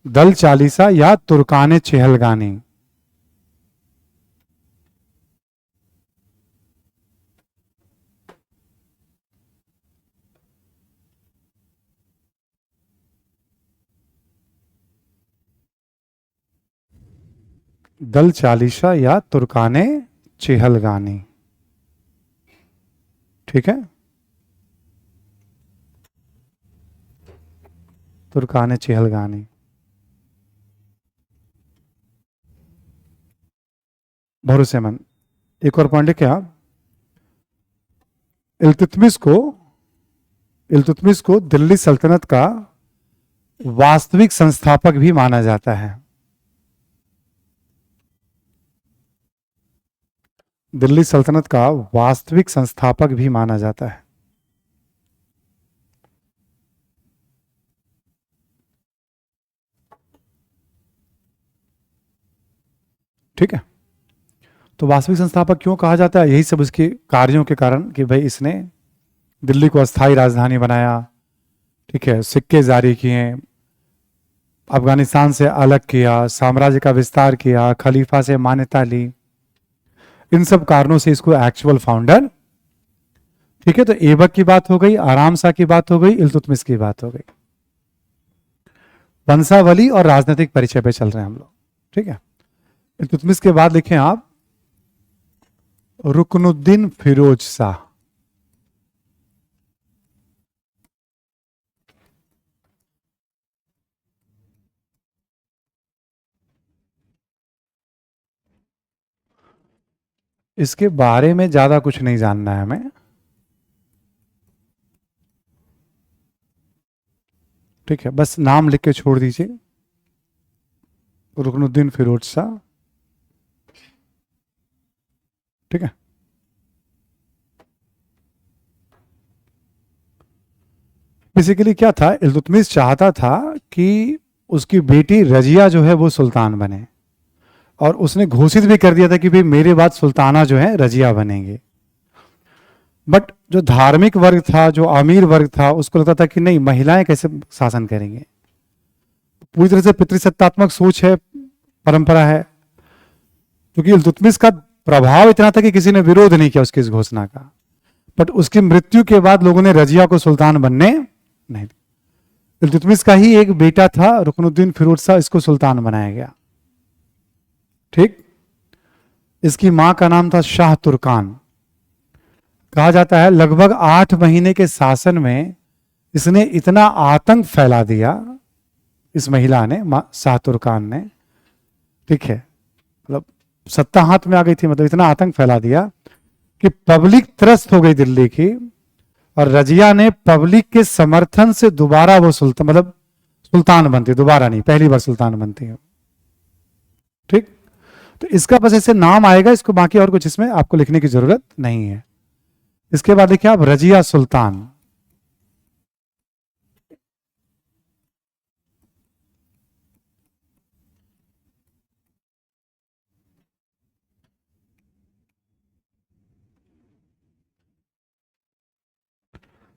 दल चालीसा या तुर्काने चेहलगानी। दल चालीसा या तुर्काने चेहलगानी। ठीक है, तुर्काने चेहलगानी। भरोसेमंद। एक और पॉइंट क्या, इल्तुतमिश को, इल्तुतमिश को दिल्ली सल्तनत का वास्तविक संस्थापक भी माना जाता है। दिल्ली सल्तनत का वास्तविक संस्थापक भी माना जाता है। ठीक है, तो वास्तविक संस्थापक क्यों कहा जाता है? यही सब उसके कार्यों के कारण कि भाई इसने दिल्ली को अस्थायी राजधानी बनाया। ठीक है, सिक्के जारी किए, अफगानिस्तान से अलग किया, साम्राज्य का विस्तार किया, खलीफा से मान्यता ली। इन सब कारणों से इसको एक्चुअल फाउंडर। ठीक है, तो ऐबक की बात हो गई, आराम शाह की बात हो गई, इल्तुतमिश की बात हो गई। वंशावली और राजनीतिक परिचय पे चल रहे हैं हम लोग। ठीक है, इल्तुतमिश के बाद लिखें आप रुकनुद्दीन फिरोज शाह। इसके बारे में ज्यादा कुछ नहीं जानना है हमें। ठीक है, बस नाम लिख के छोड़ दीजिए, रुकनुद्दीन फिरोज शाह। ठीक है, बेसिकली क्या था, इल्तुतमिश चाहता था कि उसकी बेटी रजिया जो है वो सुल्तान बने, और उसने घोषित भी कर दिया था कि भाई मेरे बाद सुल्ताना जो है रजिया बनेंगे। बट जो धार्मिक वर्ग था, जो अमीर वर्ग था, उसको लगता था कि नहीं, महिलाएं कैसे शासन करेंगे। पूरी तरह से पितृसत्तात्मक सोच है, परंपरा है। क्योंकि इल्तुतमिश का प्रभाव इतना था कि किसी ने विरोध नहीं किया उसकी इस घोषणा का। बट उसकी मृत्यु के बाद लोगों ने रजिया को सुल्तान बनने नहीं दिया। इल्तुतमिश का ही एक बेटा था रुकनुद्दीन फिरोज शाह, इसको सुल्तान बनाया गया। ठीक, इसकी मां का नाम था शाह तुर्कान। कहा जाता है लगभग 8 महीने के शासन में इसने इतना आतंक फैला दिया, इस महिला ने, शाह तुर्कान ने। ठीक है, मतलब सत्ता हाथ में आ गई थी, मतलब इतना आतंक फैला दिया कि पब्लिक त्रस्त हो गई दिल्ली की। और रजिया ने पब्लिक के समर्थन से दोबारा वो सुल्तान, मतलब सुल्तान बनती, दोबारा नहीं, पहली बार सुल्तान बनती है। ठीक, तो इसका बस ऐसे नाम आएगा, इसको बाकी और कुछ इसमें आपको लिखने की जरूरत नहीं है। इसके बाद देखिए आप, रजिया सुल्तान।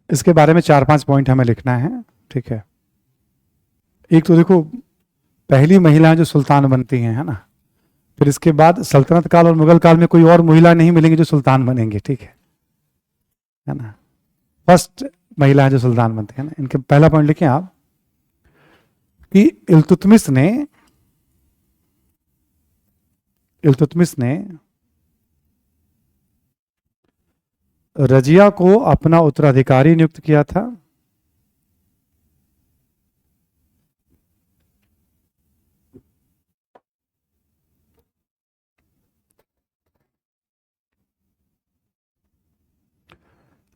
इसके बारे में 4-5 पॉइंट हमें लिखना है, ठीक है। एक तो देखो, पहली महिलाएं जो सुल्तान बनती हैं, है ना, फिर इसके बाद सल्तनत काल और मुगल काल में कोई और महिला नहीं मिलेंगी जो सुल्तान बनेंगे, ठीक है ना। फर्स्ट महिला जो सुल्तान बनती है ना, इनके पहला पॉइंट लिखें आप कि इल्तुतमिश ने रजिया को अपना उत्तराधिकारी नियुक्त किया था।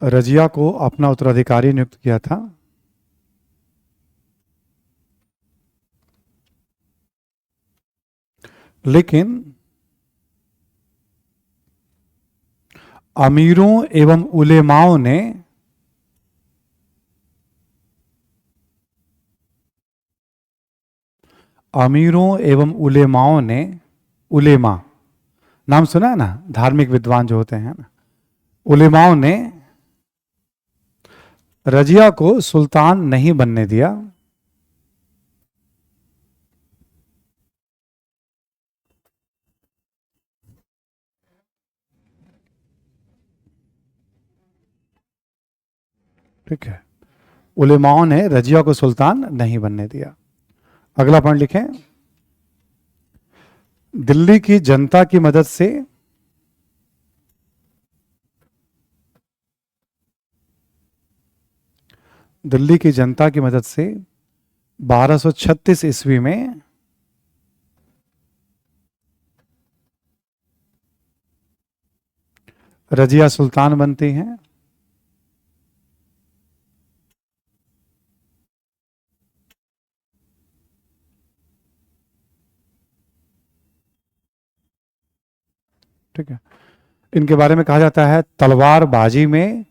रजिया को अपना उत्तराधिकारी नियुक्त किया था, लेकिन अमीरों एवं उलेमाओं ने उलेमा नाम सुना है ना, धार्मिक विद्वान जो होते हैं ना, उलेमाओं ने रजिया को सुल्तान नहीं बनने दिया। ठीक है, उलेमाओं ने रजिया को सुल्तान नहीं बनने दिया। अगला पॉइंट लिखें, दिल्ली की जनता की मदद से दिल्ली की जनता की मदद से 1236 ईस्वी में रजिया सुल्तान बनती हैं। ठीक है, इनके बारे में कहा जाता है तलवारबाजी में,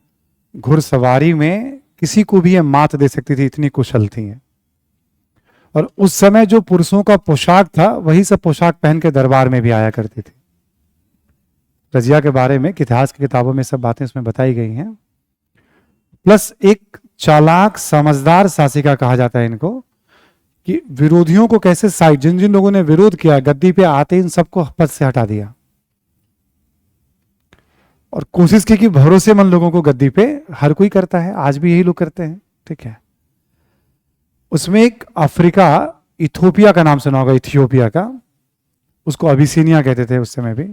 घुड़सवारी में किसी को भी ये मात दे सकती थी, इतनी कुशल थी है। और उस समय जो पुरुषों का पोशाक था वही सब पोशाक पहन के दरबार में भी आया करती थी। रजिया के बारे में इतिहास की किताबों में सब बातें उसमें बताई गई हैं। प्लस एक चालाक समझदार शासिका कहा जाता है इनको, कि विरोधियों को कैसे साइड, जिन जिन लोगों ने विरोध किया गद्दी पे आते इन सबको पद से हटा दिया और कोशिश की कि भरोसेमंद लोगों को गद्दी पे, हर कोई करता है, आज भी यही लोग करते हैं, ठीक है। उसमें एक अफ्रीका, इथोपिया का नाम सुना होगा, इथियोपिया का, उसको अबिसिनिया कहते थे उस समय भी,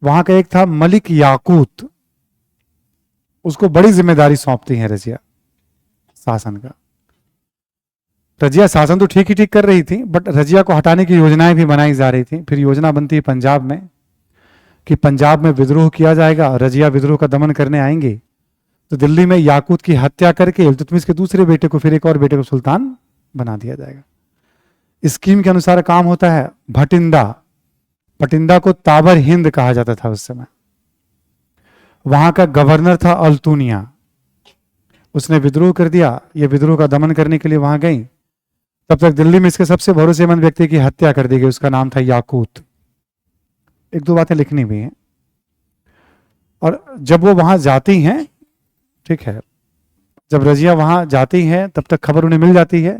वहां का एक था मलिक याकूत, उसको बड़ी जिम्मेदारी सौंपती है रजिया शासन का। रजिया शासन तो ठीक ही ठीक कर रही थी, बट रजिया को हटाने की योजनाएं भी बनाई जा रही थी। फिर योजना बनती है पंजाब में कि पंजाब में विद्रोह किया जाएगा, रजिया विद्रोह का दमन करने आएंगे, तो दिल्ली में याकूत की हत्या करके इल्तुतमिश के दूसरे बेटे को, फिर एक और बेटे को सुल्तान बना दिया जाएगा। स्कीम के अनुसार काम होता है। भटिंडा को ताबर हिंद कहा जाता था उस समय। वहां का गवर्नर था अल्तुनिया, उसने विद्रोह कर दिया। ये विद्रोह का दमन करने के लिए वहां गई, तब तक दिल्ली में इसके सबसे भरोसेमंद व्यक्ति की हत्या कर दी गई, उसका नाम था याकूत। एक दो बातें लिखनी भी हैं। और जब वो वहां जाती हैं, ठीक है, जब रजिया वहां जाती हैं तब तक खबर उन्हें मिल जाती है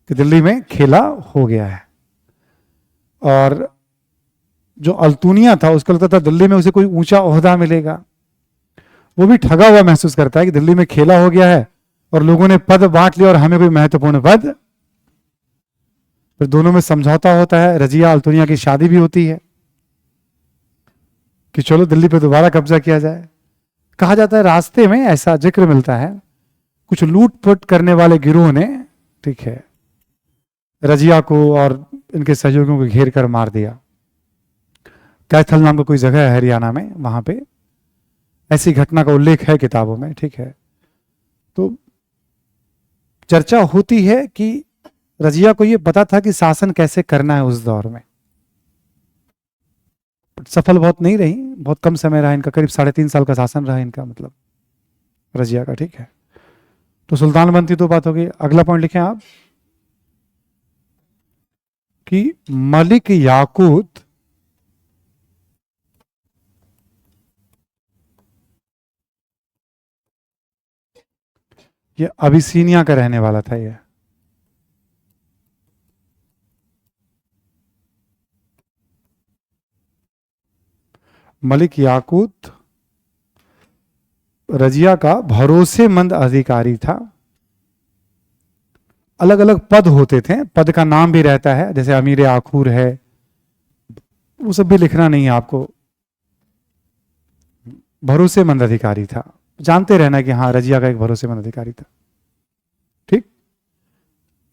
कि दिल्ली में खेला हो गया है। और जो अल्तुनिया था उसको लगता था दिल्ली में उसे कोई ऊंचा ओहदा मिलेगा, वो भी ठगा हुआ महसूस करता है कि दिल्ली में खेला हो गया है और लोगों ने पद बांट लिया और हमें कोई महत्वपूर्ण पद। फिर दोनों में समझौता होता है, रजिया अल्तुनिया की शादी भी होती है कि चलो दिल्ली पे दोबारा कब्जा किया जाए। कहा जाता है रास्ते में ऐसा जिक्र मिलता है, कुछ लूटपुट करने वाले गिरोह ने, ठीक है, रजिया को और इनके सहयोगियों को घेर कर मार दिया। कैथल नाम का कोई जगह है हरियाणा में, वहां पे ऐसी घटना का उल्लेख है किताबों में, ठीक है। तो चर्चा होती है कि रजिया को यह पता था कि शासन कैसे करना है उस दौर में। सफल बहुत नहीं रही, बहुत कम समय रहा इनका, करीब 3.5 साल का शासन रहा इनका, मतलब रजिया का, ठीक है। तो सुल्तान बनती तो बात होगी। अगला पॉइंट लिखें आप कि मलिक याकूत ये अबिसीनिया का रहने वाला था ये। मलिक याकूत रजिया का भरोसेमंद अधिकारी था। अलग अलग पद होते थे, पद का नाम भी रहता है, जैसे अमीर आखूर है, वो सब भी लिखना नहीं है आपको। भरोसेमंद अधिकारी था, जानते रहना कि हाँ रजिया का एक भरोसेमंद अधिकारी था। ठीक,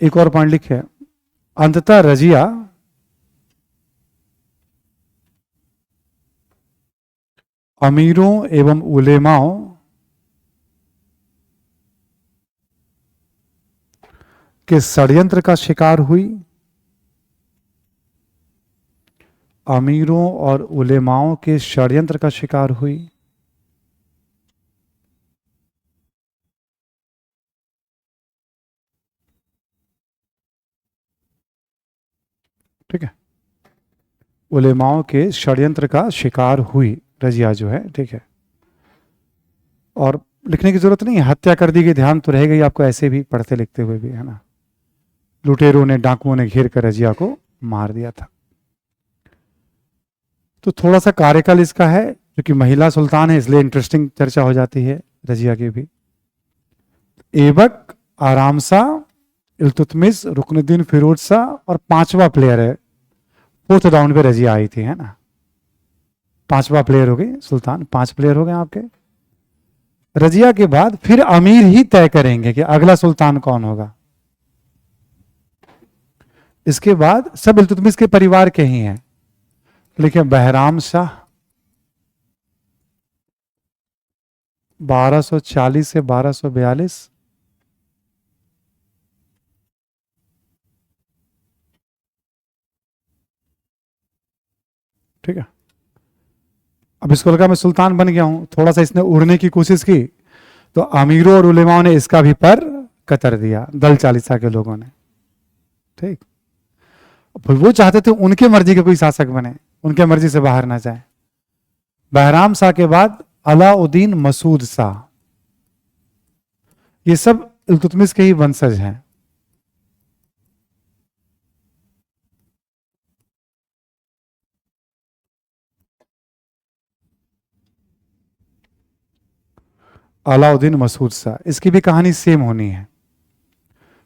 एक और पॉइंट लिखे, अंततः रजिया अमीरों एवं उलेमाओं के षड्यंत्र का शिकार हुई। अमीरों और उलेमाओं के षड्यंत्र का शिकार हुई। ठीक है, उलेमाओं के षड्यंत्र का शिकार हुई रजिया जो है। ठीक है, और लिखने की जरूरत नहीं है, हत्या कर दी गई, ध्यान तो रहेगा ही आपको ऐसे भी पढ़ते लिखते हुए भी, है ना। लुटेरों ने, डाकुओं ने घेर कर रजिया को मार दिया था। तो थोड़ा सा कार्यकाल इसका है, क्योंकि महिला सुल्तान है इसलिए इंटरेस्टिंग चर्चा हो जाती है रजिया की भी। ऐबक, आराम शाह, इल्तुतमिश, रुकनुद्दीन फिरोज शाह, और पांचवा प्लेयर है, फोर्थ राउंड पे रजिया आई थी, है ना। पांचवा प्लेयर हो गए सुल्तान, 5 प्लेयर हो गए आपके। रजिया के बाद फिर अमीर ही तय करेंगे कि अगला सुल्तान कौन होगा। इसके बाद सब इल्तुतमिश के परिवार के ही हैं, लेकिन बहराम शाह 1240 से 1242, ठीक है। अब इसको लगा मैं सुल्तान बन गया हूं, थोड़ा सा इसने उड़ने की कोशिश की, तो अमीरों और उलेमाओं ने इसका भी पर कतर दिया, दल चालीसा के लोगों ने। ठीक, फिर वो चाहते थे उनके मर्जी के कोई शासक बने, उनके मर्जी से बाहर ना जाए। बहराम शाह के बाद अलाउद्दीन मसूद शाह, ये सब इल्तुतमिश के ही वंशज हैं। अलाउद्दीन मसूद शाह, इसकी भी कहानी सेम होनी है।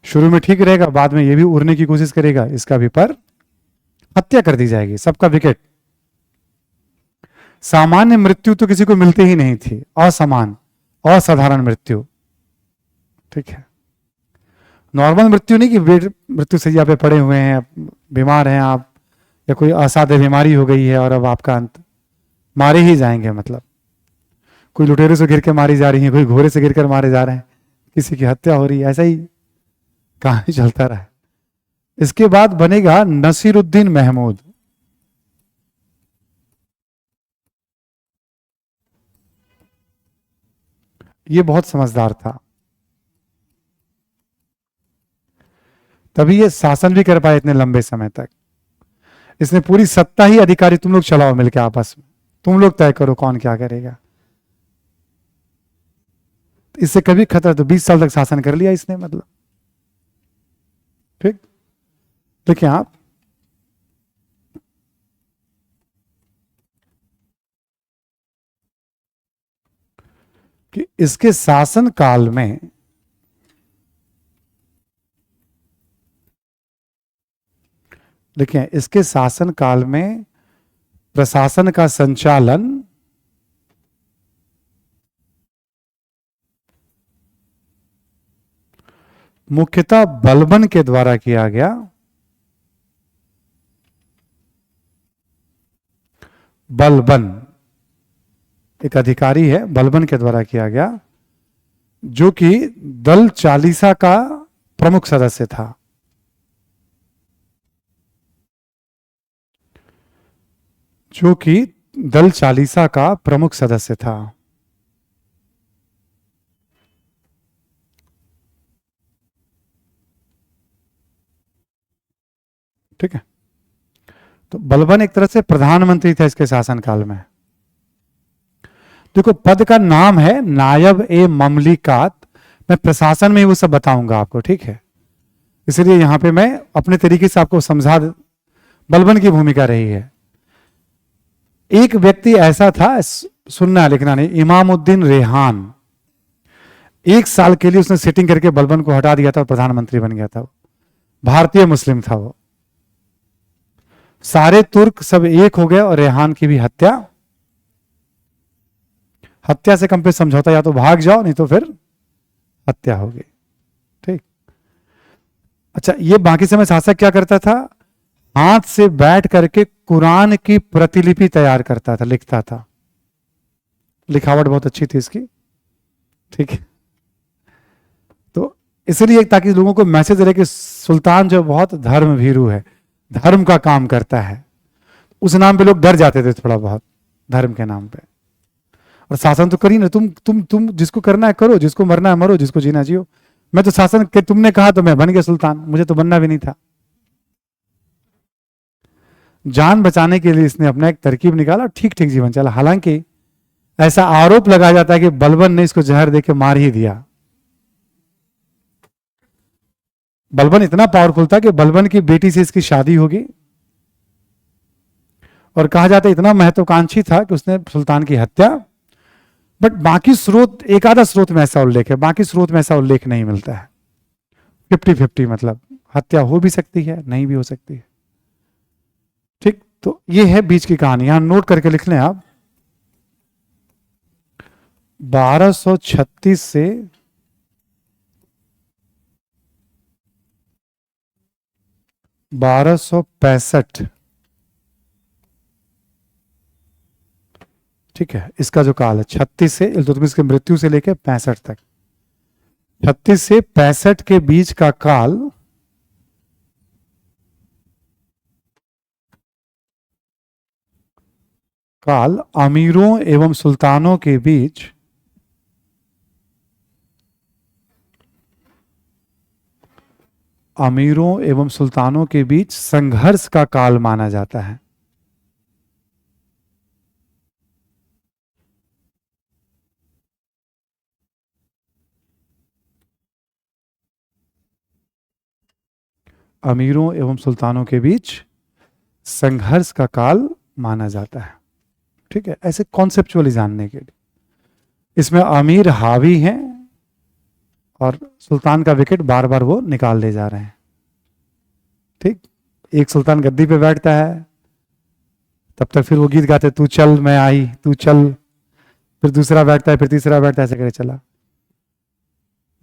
शुरू में ठीक रहेगा, बाद में ये भी उड़ने की कोशिश करेगा, इसका भी पर हत्या कर दी जाएगी, सबका विकेट। सामान्य मृत्यु तो किसी को मिलती ही नहीं थी, असमान, असाधारण मृत्यु। ठीक है, नॉर्मल मृत्यु नहीं कि बेड मृत्यु सैया पे पड़े हुए हैं, बीमार हैं आप, या कोई असाध्य बीमारी हो गई है और अब आपका अंत, मारे ही जाएंगे। मतलब कोई लुटेरे से गिर के मारी जा रही है, कोई घोड़े से गिर कर मारे जा रहे हैं, किसी की हत्या हो रही है, ऐसा ही कहानी चलता रहा। इसके बाद बनेगा नसीरुद्दीन महमूद। ये बहुत समझदार था, तभी ये शासन भी कर पाए इतने लंबे समय तक। इसने पूरी सत्ता ही अधिकारी तुम लोग चलाओ मिलकर आपस में, तुम लोग तय करो कौन क्या करेगा। इससे कभी खतरा, तो 20 साल तक शासन कर लिया इसने, मतलब। ठीक, देखिए आप, कि इसके शासन काल में देखिए, इसके शासन काल में प्रशासन का संचालन मुख्यतः बलबन के द्वारा किया गया। बलबन एक अधिकारी है, बलबन के द्वारा किया गया, जो कि दल चालीसा का प्रमुख सदस्य था। जो कि दल चालीसा का प्रमुख सदस्य था। ठीक है, तो बलबन एक तरह से प्रधानमंत्री था इसके शासनकाल में। देखो, पद का नाम है नायब ए ममलिकात मैं प्रशासन में ही वो सब बताऊंगा आपको, ठीक है। इसलिए यहां पे मैं अपने तरीके से आपको समझा, बलबन की भूमिका रही है। एक व्यक्ति ऐसा था, सुनना लिखना नहीं, इमामुद्दीन रेहान, 1 साल के लिए उसने सिटिंग करके बलबन को हटा दिया था और प्रधानमंत्री बन गया था। वो भारतीय मुस्लिम था। वो सारे तुर्क सब एक हो गए और रेहान की भी हत्या से कम पे समझौता, या तो भाग जाओ नहीं तो फिर हत्या होगी, ठीक। अच्छा, ये बाकी समय शासक क्या करता था, हाथ से बैठ करके कुरान की प्रतिलिपि तैयार करता था, लिखता था। लिखावट बहुत अच्छी थी इसकी, ठीक है। तो इसलिए ताकि लोगों को मैसेज रहे कि सुल्तान जो बहुत धर्म भीरू है, धर्म का काम करता है। उस नाम पे लोग डर जाते थे थोड़ा बहुत, धर्म के नाम पे। और शासन तो करी ना, तुम जिसको करना है करो, जिसको मरना है मरो, जिसको जीना जियो। मैं तो शासन के, तुमने कहा तो मैं बन गया सुल्तान, मुझे तो बनना भी नहीं था। जान बचाने के लिए इसने अपना एक तरकीब निकाला, ठीक ठीक जीवन चला। हालांकि ऐसा आरोप लगाया जाता है कि बलबन ने इसको जहर देके मार ही दिया। बलबन इतना पावरफुल था कि बलबन की बेटी से इसकी शादी होगी, और कहा जाता है इतना महत्वाकांक्षी था कि उसने सुल्तान की हत्या। बट बाकी स्रोत, एक आधा स्रोत में ऐसा उल्लेख है, बाकी स्रोत में ऐसा उल्लेख नहीं मिलता है। 50-50, मतलब हत्या हो भी सकती है, नहीं भी हो सकती है, ठीक। तो ये है बीच की कहानी, यहां नोट करके लिख लें आप। 1236 से 1265, ठीक है, इसका जो काल है 36 से इल्तुतमिश की मृत्यु से लेकर 65 तक, 36 से 65 के बीच का काल अमीरों एवं सुल्तानों के बीच संघर्ष का काल माना जाता है। अमीरों एवं सुल्तानों के बीच संघर्ष का काल माना जाता है, ठीक है। ऐसे कॉन्सेप्चुअली जानने के लिए, इसमें अमीर हावी हैं और सुल्तान का विकेट बार बार वो निकाल ले जा रहे हैं, ठीक। एक सुल्तान गद्दी पे बैठता है, तब तक फिर वो गीत गाते, तू चल मैं आई, तू चल, फिर दूसरा बैठता है, फिर तीसरा बैठता है, ऐसे करके चला।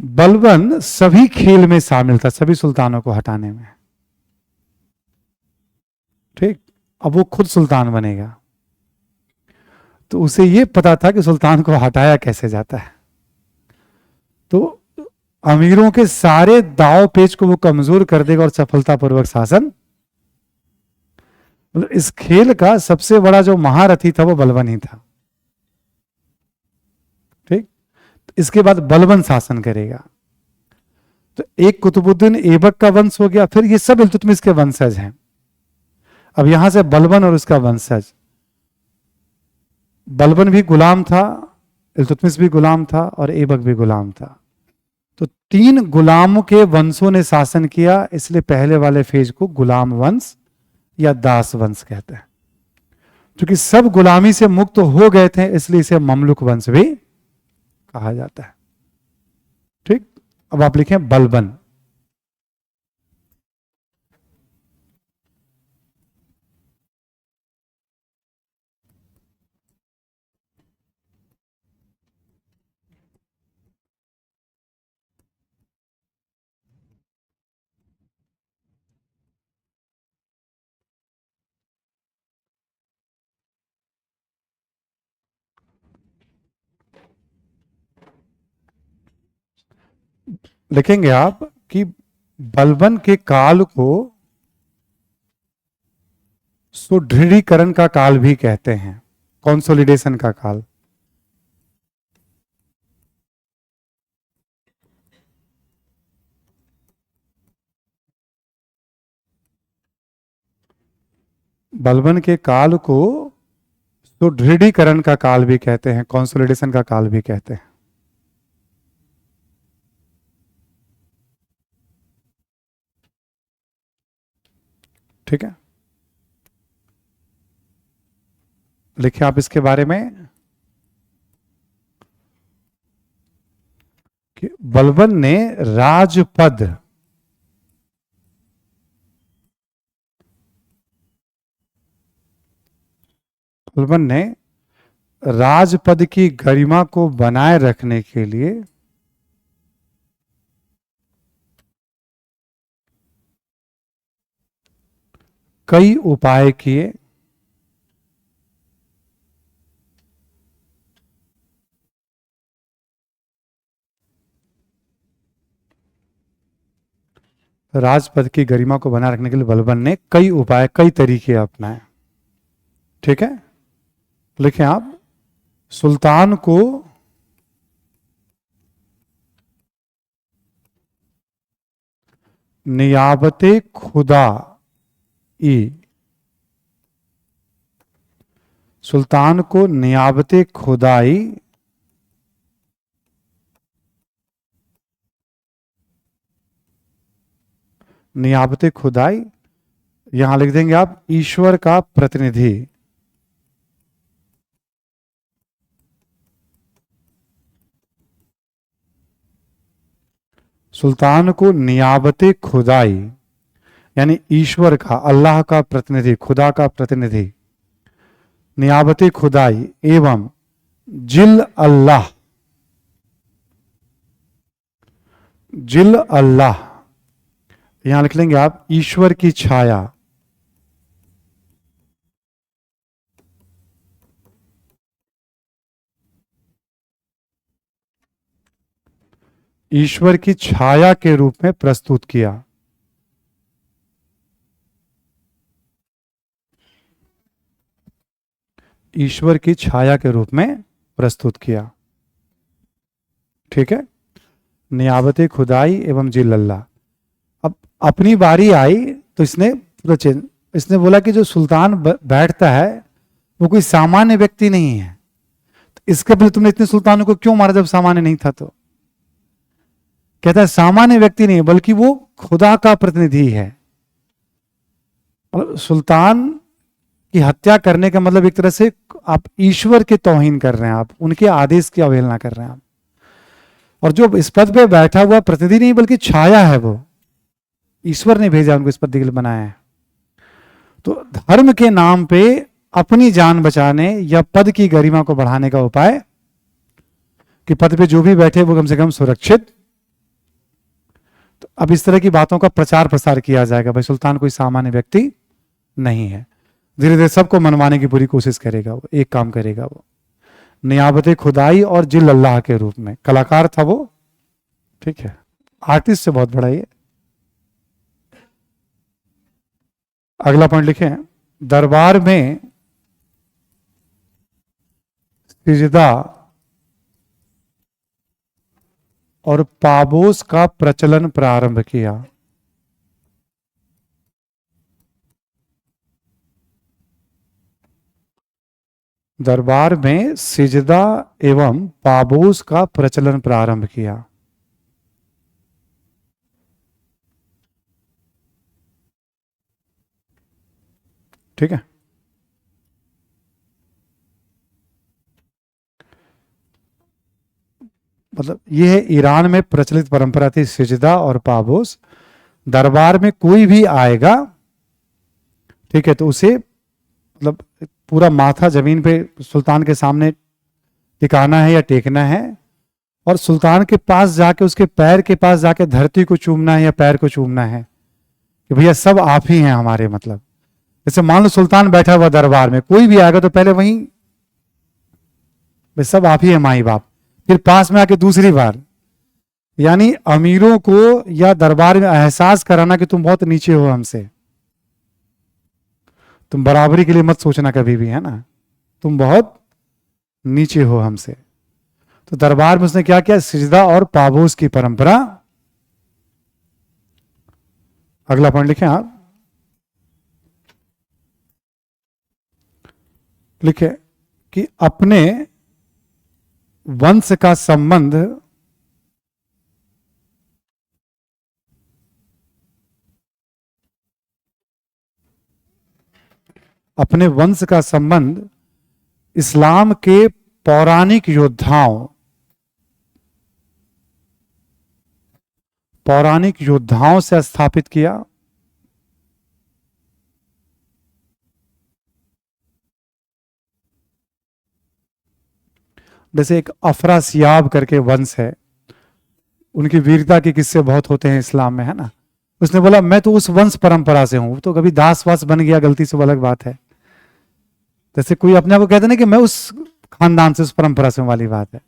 बलबन सभी खेल में शामिल था, सभी सुल्तानों को हटाने में, ठीक। अब वो खुद सुल्तान बनेगा, तो उसे ये पता था कि सुल्तान को हटाया कैसे जाता है। तो अमीरों के सारे दाव पेच को वो कमजोर कर देगा और सफलतापूर्वक शासन, मतलब इस खेल का सबसे बड़ा जो महारथी था वो बलबन ही था, ठीक। इसके बाद बलबन शासन करेगा। तो एक कुतुबुद्दीन ऐबक का वंश हो गया, फिर ये सब इल्तुतमिश के वंशज हैं। अब यहां से बलबन और उसका वंशज, बलबन भी गुलाम था, इल्तुतमिश भी गुलाम था और ऐबक भी गुलाम था। तो 3 गुलामों के वंशों ने शासन किया, इसलिए पहले वाले फेज को गुलाम वंश या दास वंश कहते हैं। क्योंकि सब गुलामी से मुक्त हो गए थे, इसलिए इसे ममलुक वंश भी कहा जाता है, ठीक। अब आप लिखें बलबन। लिखेंगे आप कि बलबन के काल को सुदृढ़ीकरण का काल भी कहते हैं, कंसोलिडेशन का काल। बलबन के काल को सुदृढ़ीकरण का काल भी कहते हैं, कंसोलिडेशन का काल भी कहते हैं। ठीक है, लिखिए आप इसके बारे में कि बलबन ने राजपद बलबन ने राजपद की गरिमा को बनाए रखने के लिए कई उपाय किए। राजपद की गरिमा को बनाए रखने के लिए बलबन ने कई उपाय, कई तरीके अपनाए। ठीक है, लिखें आप, सुल्तान को नियाबते खुदा ई, सुल्तान को नियाबते खुदाई नियाबते खुदाई, यहां लिख देंगे आप ईश्वर का प्रतिनिधि। सुल्तान को नियाबते खुदाई यानी ईश्वर का, अल्लाह का प्रतिनिधि, खुदा का प्रतिनिधि, नियाबते खुदाई एवं जिल अल्लाह, जिल अल्लाह, यहां लिख लेंगे आप ईश्वर की छाया। ईश्वर की छाया के रूप में प्रस्तुत किया। ईश्वर की छाया के रूप में प्रस्तुत किया। ठीक है, नियाबते खुदाई एवं जिल अल्लाह। अब अपनी बारी आई तो इसने बोला कि जो सुल्तान बैठता है वो कोई सामान्य व्यक्ति नहीं है। तो इसके पहले तुमने इतने सुल्तानों को क्यों मारा जब सामान्य नहीं था? तो कहता है सामान्य व्यक्ति नहीं बल्कि वो खुदा का प्रतिनिधि है। सुल्तान की हत्या करने का मतलब एक तरह से आप ईश्वर के तौहीन कर रहे हैं, आप उनके आदेश की अवहेलना कर रहे हैं आप। और जो इस पद पे बैठा हुआ प्रतिनिधि नहीं बल्कि छाया है, वो ईश्वर ने भेजा उनको इस पद के लिए बनाया है। तो धर्म के नाम पे अपनी जान बचाने या पद की गरिमा को बढ़ाने का उपाय कि पद पे जो भी बैठे वो कम से कम सुरक्षित। तो अब इस तरह की बातों का प्रचार प्रसार किया जाएगा, भाई सुल्तान कोई सामान्य व्यक्ति नहीं है। धीरे धीरे सबको मनवाने की पूरी कोशिश करेगा वो, एक काम करेगा वो, नियाबते खुदाई और जिल अल्लाह के रूप में। कलाकार था वो, ठीक है, आर्टिस्ट से बहुत बड़ा ये। अगला पॉइंट लिखें, दरबार में सिजदा और पाबोस का प्रचलन प्रारंभ किया। दरबार में सिजदा एवं पाबोस का प्रचलन प्रारंभ किया। ठीक है, मतलब यह है ईरान में प्रचलित परंपरा थी सिजदा और पाबोस। दरबार में कोई भी आएगा, ठीक है, तो उसे मतलब पूरा माथा जमीन पे सुल्तान के सामने टिकाना है या टेकना है, और सुल्तान के पास जाके उसके पैर के पास जाके धरती को चूमना है या पैर को चूमना है कि भैया सब आप ही हैं हमारे। मतलब जैसे मान लो सुल्तान बैठा हुआ दरबार में, कोई भी आएगा तो पहले वहीं भाई सब आप ही है माई बाप, फिर पास में आके दूसरी बार, यानी अमीरों को या दरबार में एहसास कराना कि तुम बहुत नीचे हो हमसे, तुम बराबरी के लिए मत सोचना कभी भी, है ना, तुम बहुत नीचे हो हमसे। तो दरबार में उसने क्या किया, सिजदा और पाबोस की परंपरा। अगला पॉइंट लिखें आप, लिखे कि अपने वंश का संबंध अपने वंश का संबंध इस्लाम के पौराणिक योद्धाओं से स्थापित किया। जैसे एक अफरासियाब करके वंश है, उनकी वीरता के किस्से बहुत होते हैं इस्लाम में, है ना। उसने बोला मैं तो उस वंश परंपरा से हूं, तो कभी दास वास बन गया गलती से, वो अलग बात है। जैसे कोई अपने आप को कहते ना कि मैं उस खानदान से, उस परंपरा से हूं, वाली बात है।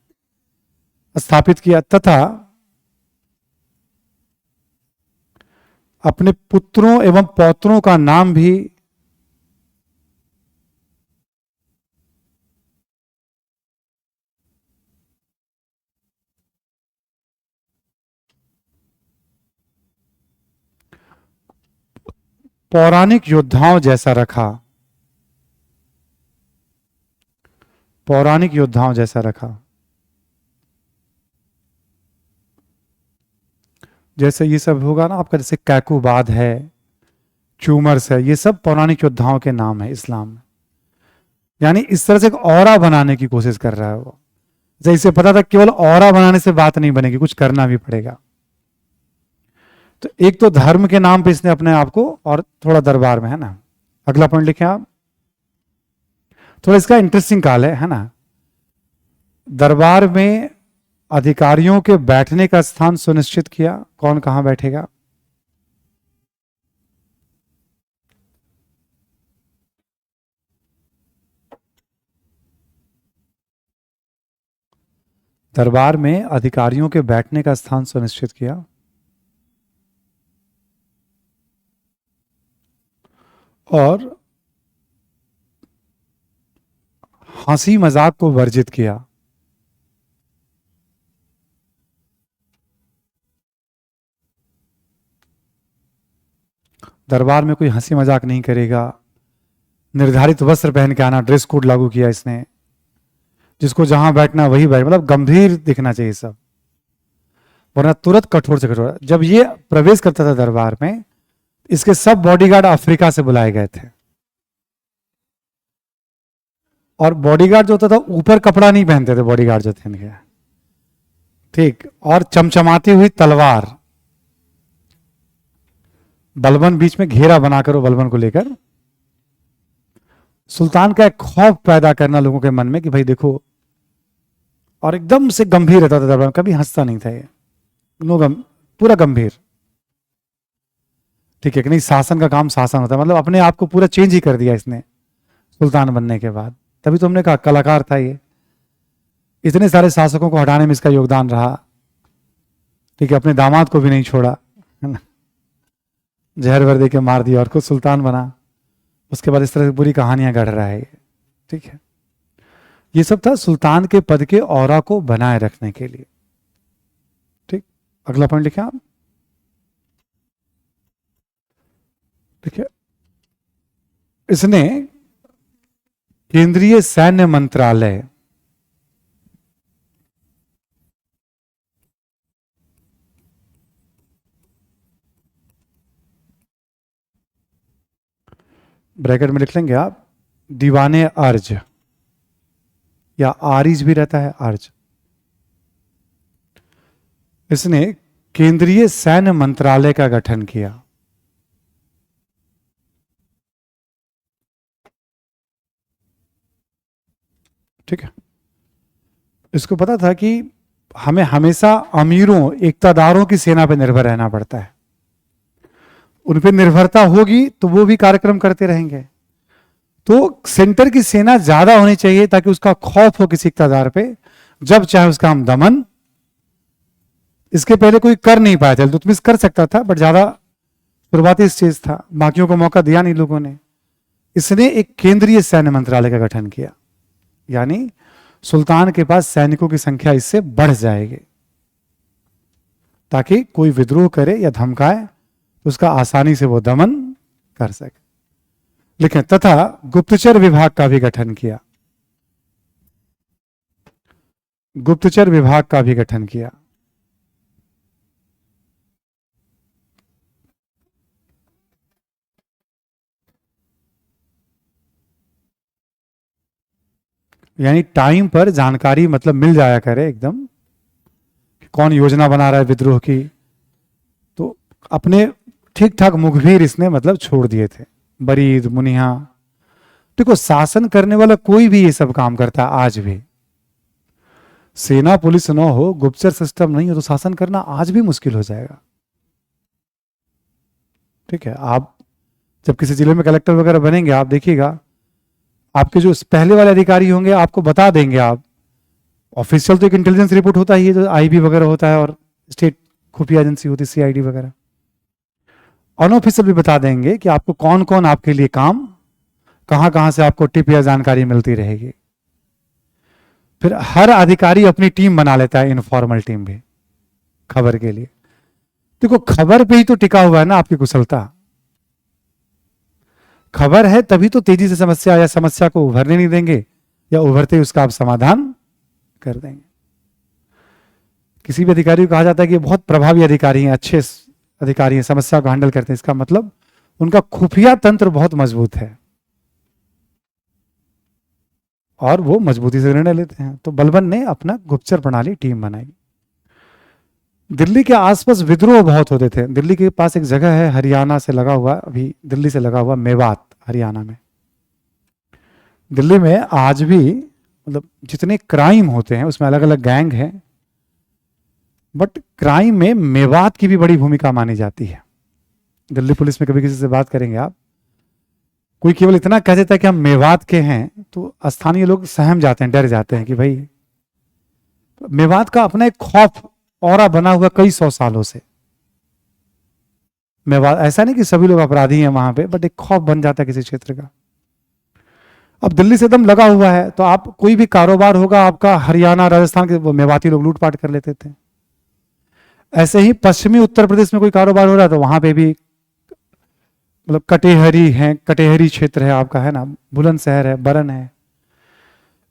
स्थापित किया तथा अपने पुत्रों एवं पौत्रों का नाम भी पौराणिक योद्धाओं जैसा रखा। पौराणिक योद्धाओं जैसा रखा। जैसे ये सब होगा ना आपका, जैसे कैकुबाद है, चूमर्स है, ये सब पौराणिक योद्धाओं के नाम है इस्लाम में। यानी इस तरह से एक ऑरा बनाने की कोशिश कर रहा है वो। जैसे इसे पता था केवल ऑरा बनाने से बात नहीं बनेगी, कुछ करना भी पड़ेगा। तो एक तो धर्म के नाम पे इसने अपने आप को, और थोड़ा दरबार में, है ना। अगला पॉइंट लिखे आप, थोड़ा इसका इंटरेस्टिंग काल है ना। दरबार में अधिकारियों के बैठने का स्थान सुनिश्चित किया। कौन कहां बैठेगा? दरबार में अधिकारियों के बैठने का स्थान सुनिश्चित किया और हंसी मजाक को वर्जित किया। दरबार में कोई हंसी मजाक नहीं करेगा। निर्धारित वस्त्र पहन के आना, ड्रेस कोड लागू किया इसने। जिसको जहां बैठना वही बैठ, मतलब गंभीर दिखना चाहिए सब, वरना तुरंत कठोर से कठोर। जब ये प्रवेश करता था दरबार में, इसके सब बॉडीगार्ड अफ्रीका से बुलाए गए थे। और बॉडीगार्ड जो होता था ऊपर कपड़ा नहीं पहनते थे, बॉडीगार्ड जो थे इनके, ठीक, और चमचमाती हुई तलवार, बलबन बीच में घेरा बनाकर, वो बलबन को लेकर सुल्तान का एक खौफ पैदा करना लोगों के मन में कि भाई देखो। और एकदम से गंभीर रहता था दरबार, कभी हंसता नहीं था ये, पूरा गंभीर। ठीक है कि नहीं, शासन का काम शासन होता है, मतलब अपने आप को पूरा चेंज ही कर दिया इसने सुल्तान बनने के बाद। तभी तो हमने कहा कलाकार था ये। इतने सारे शासकों को हटाने में इसका योगदान रहा। ठीक है, अपने दामाद को भी नहीं छोड़ा, है ना, जहर भर दे के मार दिया और खुद सुल्तान बना। उसके बाद इस तरह से बुरी कहानियां गढ़ रहा है ये। ठीक है, ये सब था सुल्तान के पद के औरा को बनाए रखने के लिए। ठीक, अगला पॉइंट लिखे आप। ठीक है, इसने केंद्रीय सैन्य मंत्रालय, ब्रैकेट में लिख लेंगे आप, दीवाने अर्ज, या आरिज भी रहता है, अर्ज। इसने केंद्रीय सैन्य मंत्रालय का गठन किया। ठीक है, इसको पता था कि हमें हमेशा अमीरों, इक्तादारों की सेना पर निर्भर रहना पड़ता है। उन पर निर्भरता होगी तो वो भी कार्यक्रम करते रहेंगे। तो सेंटर की सेना ज्यादा होनी चाहिए ताकि उसका खौफ हो किसी इक्तादार पे, जब चाहे उसका हम दमन। इसके पहले कोई कर नहीं पाया था, इल्तुतमिश कर सकता था बट ज्यादा शुरुआती स्टेज था, बाकियों को मौका दिया नहीं लोगों ने। इसने एक केंद्रीय सैन्य मंत्रालय का गठन किया, यानी सुल्तान के पास सैनिकों की संख्या इससे बढ़ जाएगी, ताकि कोई विद्रोह करे या धमकाए उसका आसानी से वो दमन कर सके। लेकिन तथा गुप्तचर विभाग का भी गठन किया। गुप्तचर विभाग का भी गठन किया। यानी टाइम पर जानकारी मतलब मिल जाया करे एकदम, कौन योजना बना रहा है विद्रोह की। तो अपने ठीक ठाक मुखबिर इसने मतलब छोड़ दिए थे, बरीद मुनिया। देखो शासन करने वाला कोई भी ये सब काम करता है आज भी। सेना पुलिस ना हो, गुप्तचर सिस्टम नहीं हो, तो शासन करना आज भी मुश्किल हो जाएगा। ठीक है, आप जब किसी जिले में कलेक्टर वगैरह बनेंगे, आप देखिएगा आपके जो पहले वाले अधिकारी होंगे आपको बता देंगे। आप ऑफिशियल तो एक इंटेलिजेंस रिपोर्ट होता ही है जो आईबी वगैरह होता है, और स्टेट खुफिया एजेंसी होती है सीआईडी वगैरह। अनऑफिशियल भी बता देंगे कि आपको कौन कौन आपके लिए काम, कहां कहां से आपको टिप या जानकारी मिलती रहेगी। फिर हर अधिकारी अपनी टीम बना लेता है, इनफॉर्मल टीम भी खबर के लिए। देखो खबर पे ही तो टिका हुआ है ना आपकी कुशलता। खबर है तभी तो तेजी से समस्या या समस्या को उभरने नहीं देंगे, या उभरते ही उसका आप समाधान कर देंगे। किसी भी अधिकारी को कहा जाता है कि बहुत प्रभावी अधिकारी हैं, अच्छे अधिकारी हैं, समस्या को हैंडल करते हैं, इसका मतलब उनका खुफिया तंत्र बहुत मजबूत है और वो मजबूती से निर्णय लेते हैं। तो बलबन ने अपना गुप्तचर प्रणाली टीम बनाई। दिल्ली के आसपास विद्रोह बहुत होते थे। दिल्ली के पास एक जगह है हरियाणा से लगा हुआ, अभी दिल्ली से लगा हुआ, मेवात हरियाणा में। दिल्ली में आज भी मतलब जितने क्राइम होते हैं उसमें अलग अलग गैंग हैं, बट क्राइम में मेवात की भी बड़ी भूमिका मानी जाती है। दिल्ली पुलिस में कभी किसी से बात करेंगे आप, कोई केवल इतना कह देता है कि हम मेवात के हैं तो स्थानीय लोग सहम जाते हैं, डर जाते हैं कि भाई मेवात का अपना एक खौफ औरा बना हुआ कई सौ सालों से। मेवात ऐसा नहीं कि सभी लोग अपराधी हैं वहां पे, बट एक खौफ बन जाता है किसी क्षेत्र का। अब दिल्ली से एकदम लगा हुआ है, तो आप कोई भी कारोबार होगा आपका हरियाणा राजस्थान के, वो मेवाती लोग लूटपाट कर लेते थे। ऐसे ही पश्चिमी उत्तर प्रदेश में कोई कारोबार हो रहा है तो वहां पे भी मतलब कटेहरी है, कटेहरी क्षेत्र है आपका, है ना, बुलंदशहर है, बरन है,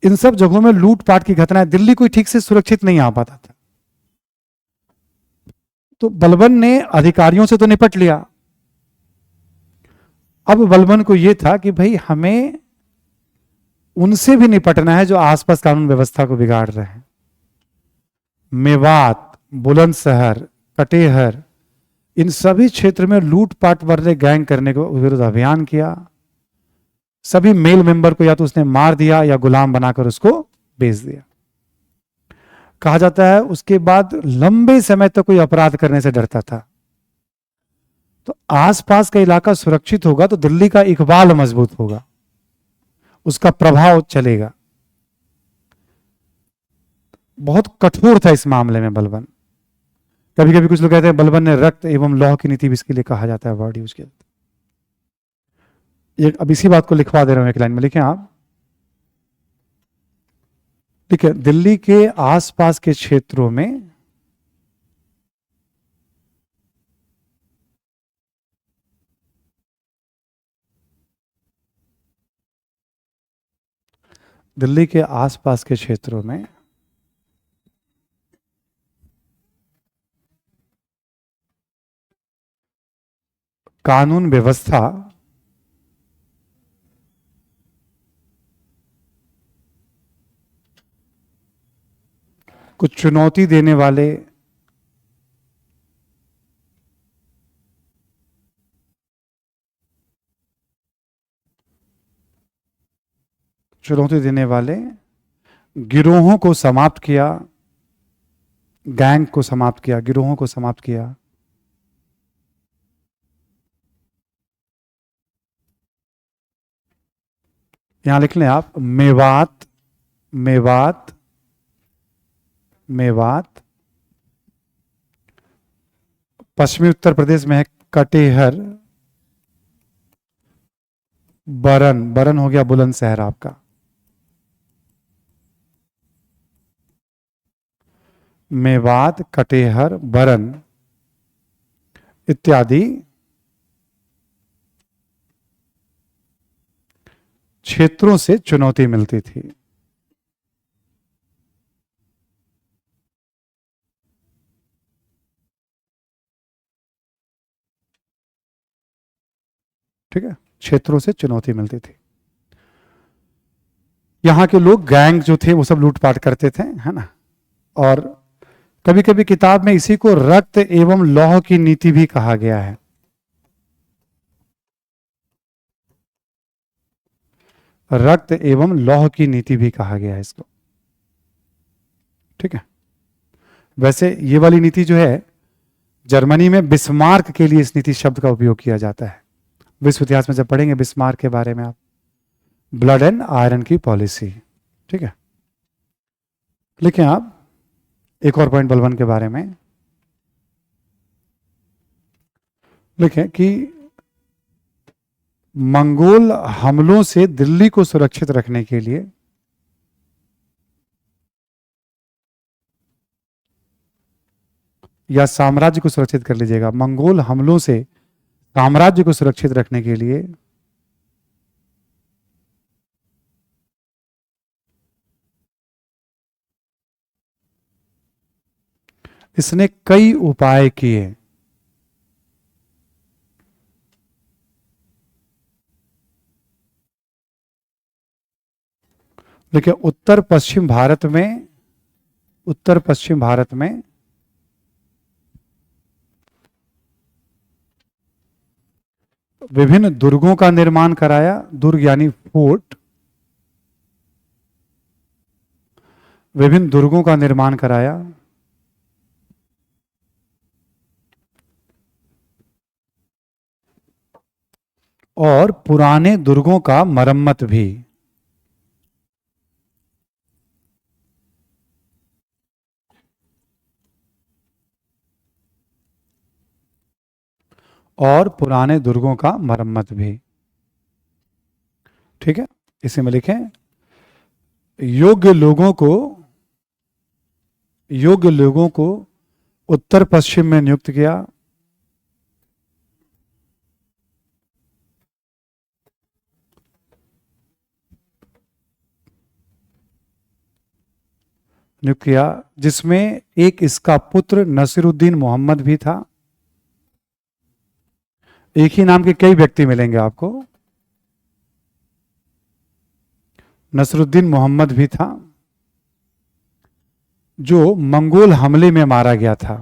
इन सब जगहों में लूटपाट की घटनाएं, दिल्ली कोई ठीक से सुरक्षित नहीं आ पाता था। तो बलबन ने अधिकारियों से तो निपट लिया। अब बलबन को यह था कि भाई हमें उनसे भी निपटना है जो आसपास कानून व्यवस्था को बिगाड़ रहे हैं। मेवात, बुलंदशहर, कटेहर, इन सभी क्षेत्र में लूटपाट वाले गैंग करने को विरुद्ध अभियान किया। सभी मेल मेंबर को या तो उसने मार दिया या गुलाम बनाकर उसको बेच दिया। कहा जाता है उसके बाद लंबे समय तक कोई अपराध करने से डरता था। तो आसपास का इलाका सुरक्षित होगा तो दिल्ली का इकबाल मजबूत होगा, उसका प्रभाव चलेगा। बहुत कठोर था इस मामले में बलबन। कभी कभी कुछ लोग कहते हैं बलबन ने रक्त एवं लौह की नीति भी इसके लिए कहा जाता है, वर्ड यूज किया। ये अब इसी बात को लिखवा दे रहे हूं, एक लाइन में लिखें आप। ठीक है, दिल्ली के आसपास के क्षेत्रों में दिल्ली के आसपास के क्षेत्रों में कानून व्यवस्था कुछ चुनौती देने वाले गिरोहों को समाप्त किया, गैंग को समाप्त किया, गिरोहों को समाप्त किया। यहां लिख लें आप, मेवात, मेवात, मेवात, पश्चिमी उत्तर प्रदेश में है कटेहर, बरन, बरन हो गया बुलंदशहर आपका, मेवात, कटेहर, बरन इत्यादि क्षेत्रों से चुनौती मिलती थी। ठीक है, क्षेत्रों से चुनौती मिलती थी। यहाँ के लोग गैंग जो थे वो सब लूटपाट करते थे, है ना। और कभी कभी किताब में इसी को रक्त एवं लौह की नीति भी कहा गया है। रक्त एवं लौह की नीति भी कहा गया है इसको, ठीक है। वैसे ये वाली नीति जो है जर्मनी में बिस्मार्क के लिए इस नीति शब्द का उपयोग किया जाता है। विश्व इतिहास में जब पढ़ेंगे बिस्मार्क के बारे में आप, ब्लड एंड आयरन की पॉलिसी, ठीक है। लिखें आप एक और पॉइंट बलबन के बारे में, लिखें कि मंगोल हमलों से दिल्ली को सुरक्षित रखने के लिए या साम्राज्य को सुरक्षित कर लीजिएगा, मंगोल हमलों से साम्राज्य को सुरक्षित रखने के लिए इसने कई उपाय किए। देखिए उत्तर पश्चिम भारत में विभिन्न दुर्गों का निर्माण कराया, दुर्ग यानी फोर्ट, विभिन्न दुर्गों का निर्माण कराया, और पुराने दुर्गों का मरम्मत भी। और पुराने दुर्गों का मरम्मत भी, ठीक है। इसी में लिखें योग्य लोगों को उत्तर पश्चिम में नियुक्त किया, जिसमें एक इसका पुत्र नसीरुद्दीन मोहम्मद भी था। एक ही नाम के कई व्यक्ति मिलेंगे आपको। नसरुद्दीन मोहम्मद भी था जो मंगोल हमले में मारा गया था।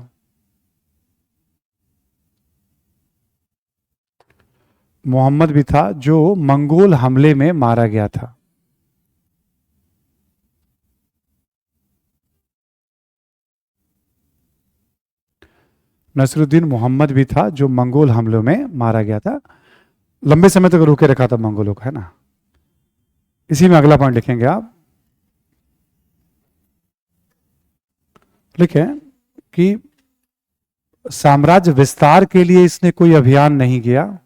मोहम्मद भी था जो मंगोल हमले में मारा गया था। नसरुद्दीन मोहम्मद भी था जो मंगोल हमलों में मारा गया था, लंबे समय तक रोके रखा था मंगोलों को, है ना। इसी में अगला पॉइंट लिखेंगे आप, लिखें कि साम्राज्य विस्तार के लिए इसने कोई अभियान नहीं किया।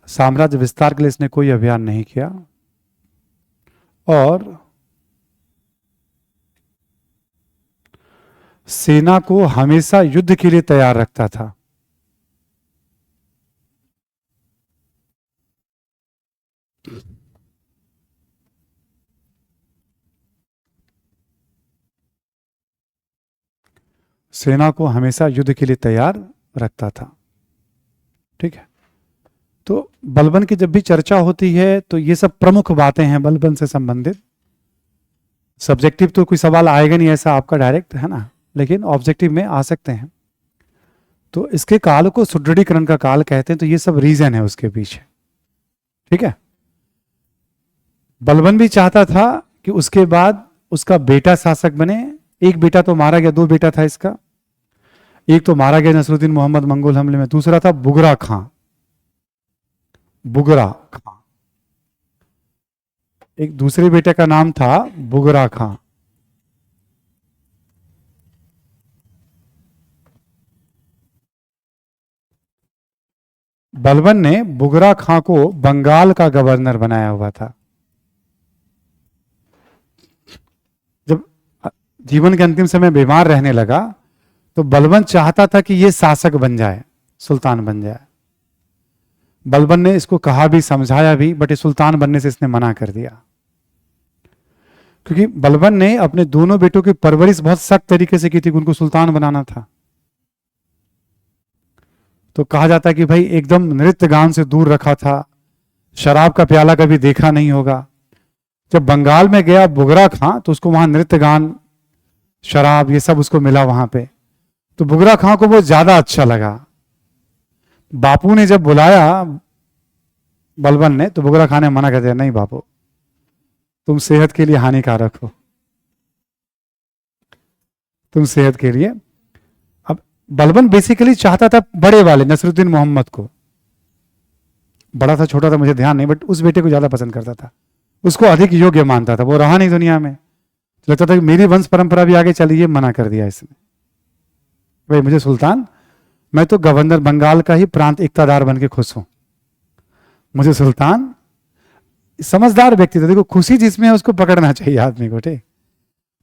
साम्राज्य विस्तार के लिए इसने कोई अभियान नहीं किया और सेना को हमेशा युद्ध के लिए तैयार रखता था। सेना को हमेशा युद्ध के लिए तैयार रखता था, ठीक है। तो बलबन की जब भी चर्चा होती है तो ये सब प्रमुख बातें हैं बलबन से संबंधित। सब्जेक्टिव तो कोई सवाल आएगा नहीं ऐसा आपका डायरेक्ट, है ना, लेकिन ऑब्जेक्टिव में आ सकते हैं। तो इसके काल को सुदृढ़ीकरण का काल कहते हैं, तो ये सब रीजन है उसके पीछे, ठीक है। बलबन भी चाहता था कि उसके बाद उसका बेटा शासक बने। एक बेटा तो मारा गया, दो बेटा था इसका। एक तो मारा गया नसरुद्दीन मोहम्मद मंगोल हमले में, दूसरा था बुगरा खां। एक दूसरे बेटे का नाम था बुगरा खां। बलबन ने बुगरा खां को बंगाल का गवर्नर बनाया हुआ था। जब जीवन के अंतिम समय बीमार रहने लगा तो बलबन चाहता था कि ये शासक बन जाए, सुल्तान बन जाए। बलबन ने इसको कहा भी, समझाया भी, बट ये सुल्तान बनने से इसने मना कर दिया, क्योंकि बलबन ने अपने दोनों बेटों की परवरिश बहुत सख्त तरीके से की थी, उनको सुल्तान बनाना था। तो कहा जाता है कि भाई एकदम नृत्य गान से दूर रखा था, शराब का प्याला कभी देखा नहीं होगा। जब बंगाल में गया बुगरा खां तो उसको वहां नृत्य गान, शराब, ये सब उसको मिला वहां पे, तो बुगरा खां को वो ज्यादा अच्छा लगा। बापू ने जब बुलाया बलबन ने, तो बुगरा खां ने मना कर दिया, नहीं बापू तुम सेहत के लिए हानिकारक हो, तुम सेहत के लिए। अब बलबन बेसिकली चाहता था बड़े वाले नसरुद्दीन मोहम्मद को, बड़ा था छोटा था मुझे ध्यान नहीं, बट उस बेटे को ज्यादा पसंद करता था, उसको अधिक योग्य मानता था। वो रहा नहीं दुनिया में, लगता था कि मेरी वंश परंपरा भी आगे चली, ये मना कर दिया इसने। भाई मुझे सुल्तान, मैं तो गवर्नर बंगाल का ही प्रांत इक्तादार बन के खुश हूं, मुझे सुल्तान। समझदार व्यक्ति था, देखो खुशी जिसमें है उसको पकड़ना चाहिए आदमी को, ठीक।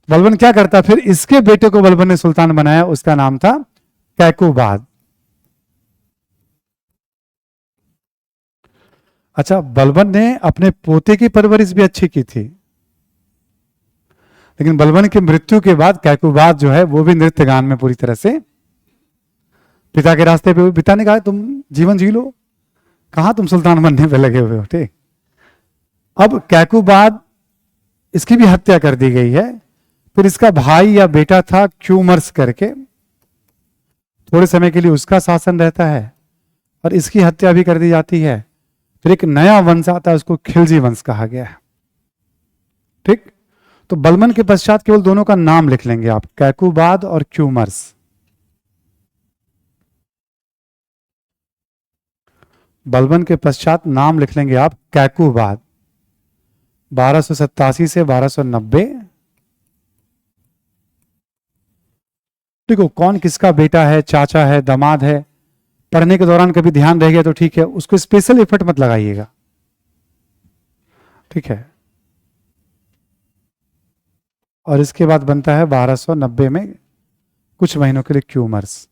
बलबन क्या करता, फिर इसके बेटे को बलबन ने सुल्तान बनाया, उसका नाम था कैकुबाद। अच्छा, बलबन ने अपने पोते की परवरिश भी अच्छी की थी, लेकिन बलबन की मृत्यु के बाद कैकुबाद जो है वो भी नृत्य गान में पूरी तरह से पिता के रास्ते पे, पिता ने कहा तुम जीवन जी लो, कहां तुम सुल्तान बनने पे लगे हुए हो, ठीक। अब कैकुबाद, इसकी भी हत्या कर दी गई है। फिर इसका भाई या बेटा था क्यूमर्स करके, थोड़े समय के लिए उसका शासन रहता है और इसकी हत्या भी कर दी जाती है। फिर एक नया वंश आता है, उसको खिलजी वंश कहा गया है, ठीक। तो बलबन के पश्चात केवल दोनों का नाम लिख लेंगे आप, कैकुबाद और क्यूमर्स। बलबन के पश्चात नाम लिख लेंगे आप कैकुबाद, 1287 से 1290। देखो कौन किसका बेटा है, चाचा है, दामाद है, पढ़ने के दौरान कभी ध्यान रह गया तो ठीक है, उसको स्पेशल एफर्ट मत लगाइएगा, ठीक है। और इसके बाद बनता है 1290 में कुछ महीनों के लिए क्यूमर्स।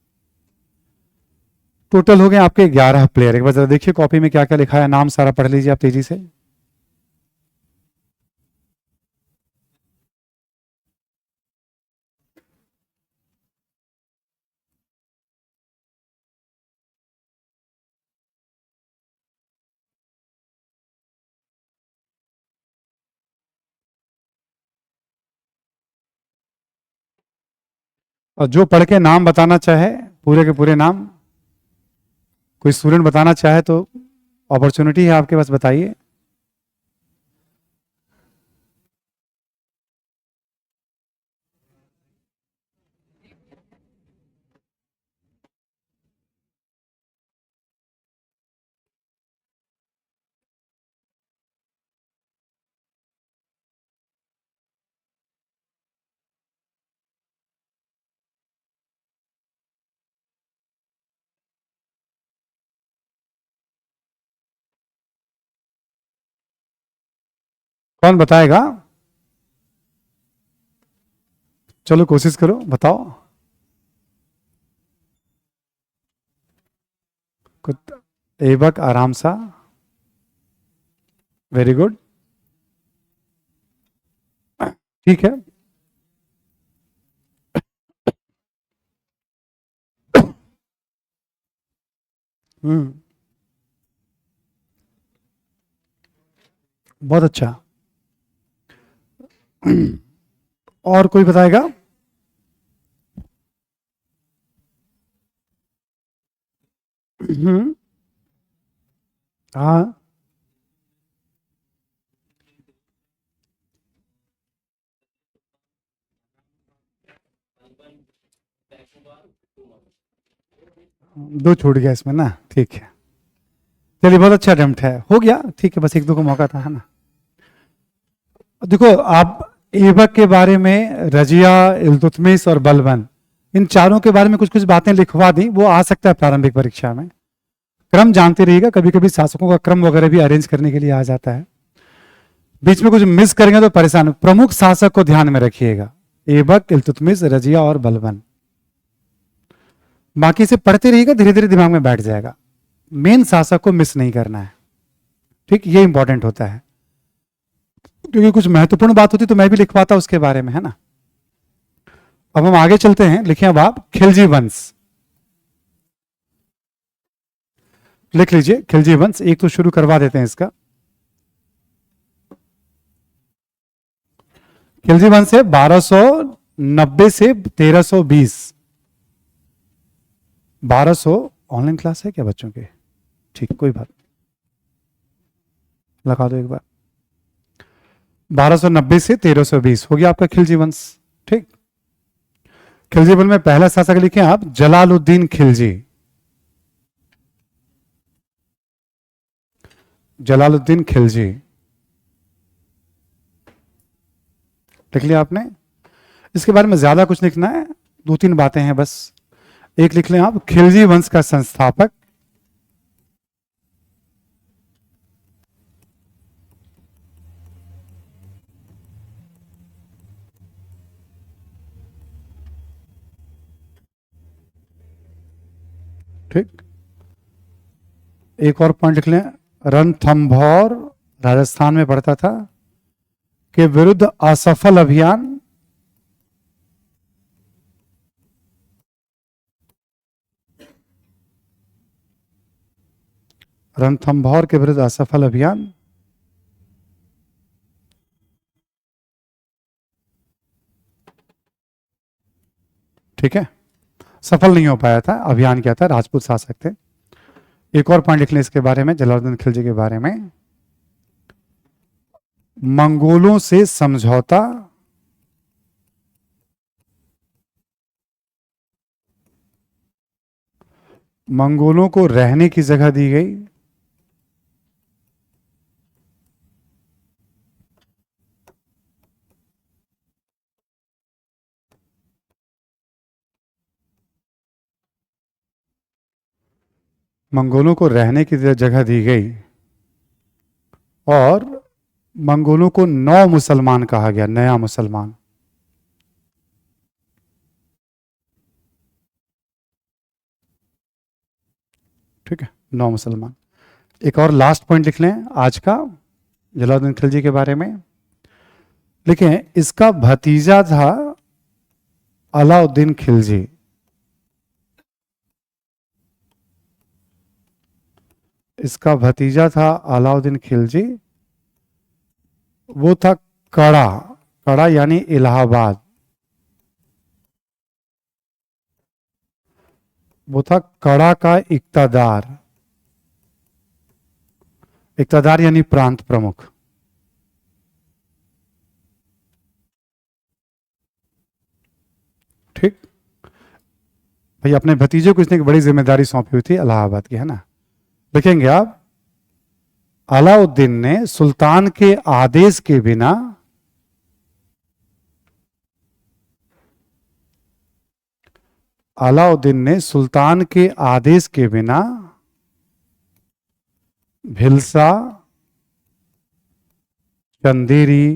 टोटल हो गए आपके 11 प्लेयर। एक बार जरा देखिए कॉपी में क्या क्या लिखा है, नाम सारा पढ़ लीजिए आप तेजी से। और जो पढ़ के नाम बताना चाहे, पूरे के पूरे नाम, कोई स्टूडेंट बताना चाहे तो अपॉर्चुनिटी है आपके पास, बताइए। कौन बताएगा? चलो कोशिश करो, बताओ। कुछ एबक आराम सा, वेरी गुड, ठीक है। हम्म, बहुत अच्छा। और कोई बताएगा? हाँ, दो छूट गया इसमें ना, ठीक है। चलिए बहुत अच्छा अटेम्प्ट है, हो गया, ठीक है, बस एक दो का मौका था, है ना। देखो आप ऐबक के बारे में, रजिया, इल्तुतमिश और बलबन, इन चारों के बारे में कुछ कुछ बातें लिखवा दी, वो आ सकता है प्रारंभिक परीक्षा में। क्रम जानते रहिएगा, कभी कभी शासकों का क्रम वगैरह भी अरेंज करने के लिए आ जाता है, बीच में कुछ मिस करेंगे तो परेशान। प्रमुख शासक को ध्यान में रखिएगा, ऐबक, इल्तुतमिश, रजिया और बलबन। बाकी से पढ़ते रहिएगा, धीरे धीरे दिमाग में बैठ जाएगा। मेन शासक को मिस नहीं करना है, ठीक, ये इंपॉर्टेंट होता है, क्योंकि कुछ महत्वपूर्ण बात होती तो मैं भी लिखवाता उसके बारे में, है ना। अब हम आगे चलते हैं, लिखें अब आप खिलजी वंश। लिख लीजिए खिलजी वंश, एक तो शुरू करवा देते हैं इसका। खिलजी वंश है 1290 से 1320। 1200 ऑनलाइन क्लास है क्या बच्चों के? ठीक, कोई बात, लगा दो एक बार। 1290 से 1320 हो गया आपका खिलजी वंश। ठीक, खिलजी वंश में पहला शासक लिखे आप जलालुद्दीन खिलजी। जलालुद्दीन खिलजी लिख लिया आपने। इसके बारे में ज्यादा कुछ लिखना है, दो तीन बातें हैं बस। एक लिख लें आप, खिलजी वंश का संस्थापक। ठीक, एक और पॉइंट लिख लें, रणथंभौर राजस्थान में पड़ता था के विरुद्ध असफल अभियान। रणथंभौर के विरुद्ध असफल अभियान। ठीक है, सफल नहीं हो पाया था अभियान, क्या था, राजपूत शासक थे। एक और पॉइंट लिख लें इसके बारे में, जलालुद्दीन खिलजी के बारे में, मंगोलों से समझौता। मंगोलों को रहने की जगह दी गई। मंगोलों को रहने की जगह दी गई और मंगोलों को नौ मुसलमान कहा गया, नया मुसलमान। ठीक है, नौ मुसलमान। एक और लास्ट पॉइंट लिख लें आज का जलालुद्दीन खिलजी के बारे में, लिखें इसका भतीजा था अलाउद्दीन खिलजी। इसका भतीजा था अलाउद्दीन खिलजी, वो था कड़ा। कड़ा यानी इलाहाबाद। वो था कड़ा का इक्तादार। इक्तादार यानी प्रांत प्रमुख। ठीक भाई, अपने भतीजे को इसने एक बड़ी जिम्मेदारी सौंपी हुई थी इलाहाबाद की, है ना। देखेंगे आप, अलाउद्दीन ने सुल्तान के आदेश के बिना अलाउद्दीन ने सुल्तान के आदेश के बिना भिलसा, चंदेरी,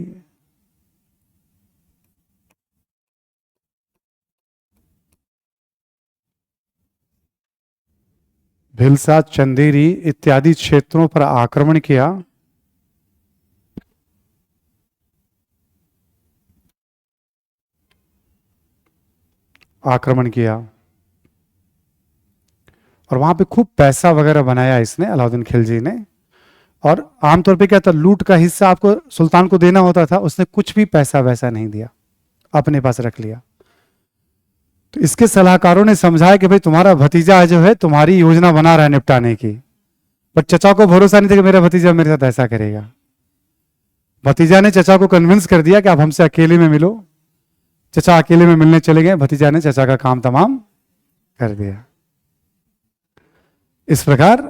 भिलसा, चंदेरी इत्यादि क्षेत्रों पर आक्रमण किया। आक्रमण किया और वहां पे खूब पैसा वगैरह बनाया इसने, अलाउद्दीन खिलजी ने। और आमतौर पे क्या था, लूट का हिस्सा आपको सुल्तान को देना होता था, उसने कुछ भी पैसा वैसा नहीं दिया, अपने पास रख लिया। तो इसके सलाहकारों ने समझाया कि भाई तुम्हारा भतीजा जो है तुम्हारी योजना बना रहा है निपटाने की, पर चचा को भरोसा नहीं था कि मेरा भतीजा मेरे साथ ऐसा करेगा। भतीजा ने चचा को कन्विंस कर दिया कि आप हमसे अकेले में मिलो। चचा अकेले में मिलने चले गए, भतीजा ने चचा का काम तमाम कर दिया। इस प्रकार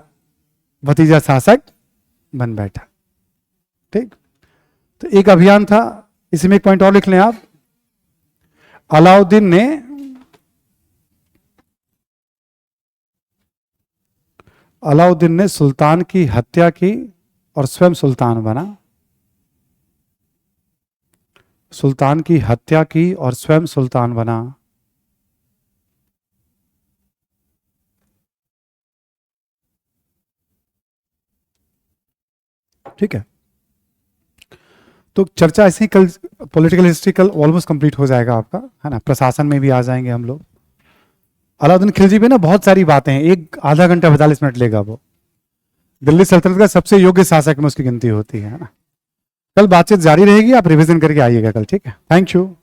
भतीजा शासक बन बैठा। ठीक, तो एक अभियान था, इसी में एक पॉइंट और लिख लें आप, अलाउद्दीन ने सुल्तान की हत्या की और स्वयं सुल्तान बना। सुल्तान की हत्या की और स्वयं सुल्तान बना। ठीक है, तो चर्चा ऐसे ही कल पॉलिटिकल हिस्ट्री कल ऑलमोस्ट कंप्लीट हो जाएगा आपका, है ना। प्रशासन में भी आ जाएंगे हम लोग। अलाउद्दीन खिलजी पे ना बहुत सारी बातें हैं, एक आधा घंटा 45 मिनट लेगा वो। दिल्ली सल्तनत का सबसे योग्य शासक में उसकी गिनती होती है ना। कल बातचीत जारी रहेगी, आप रिवीजन करके आइएगा कल, ठीक है। Thank you.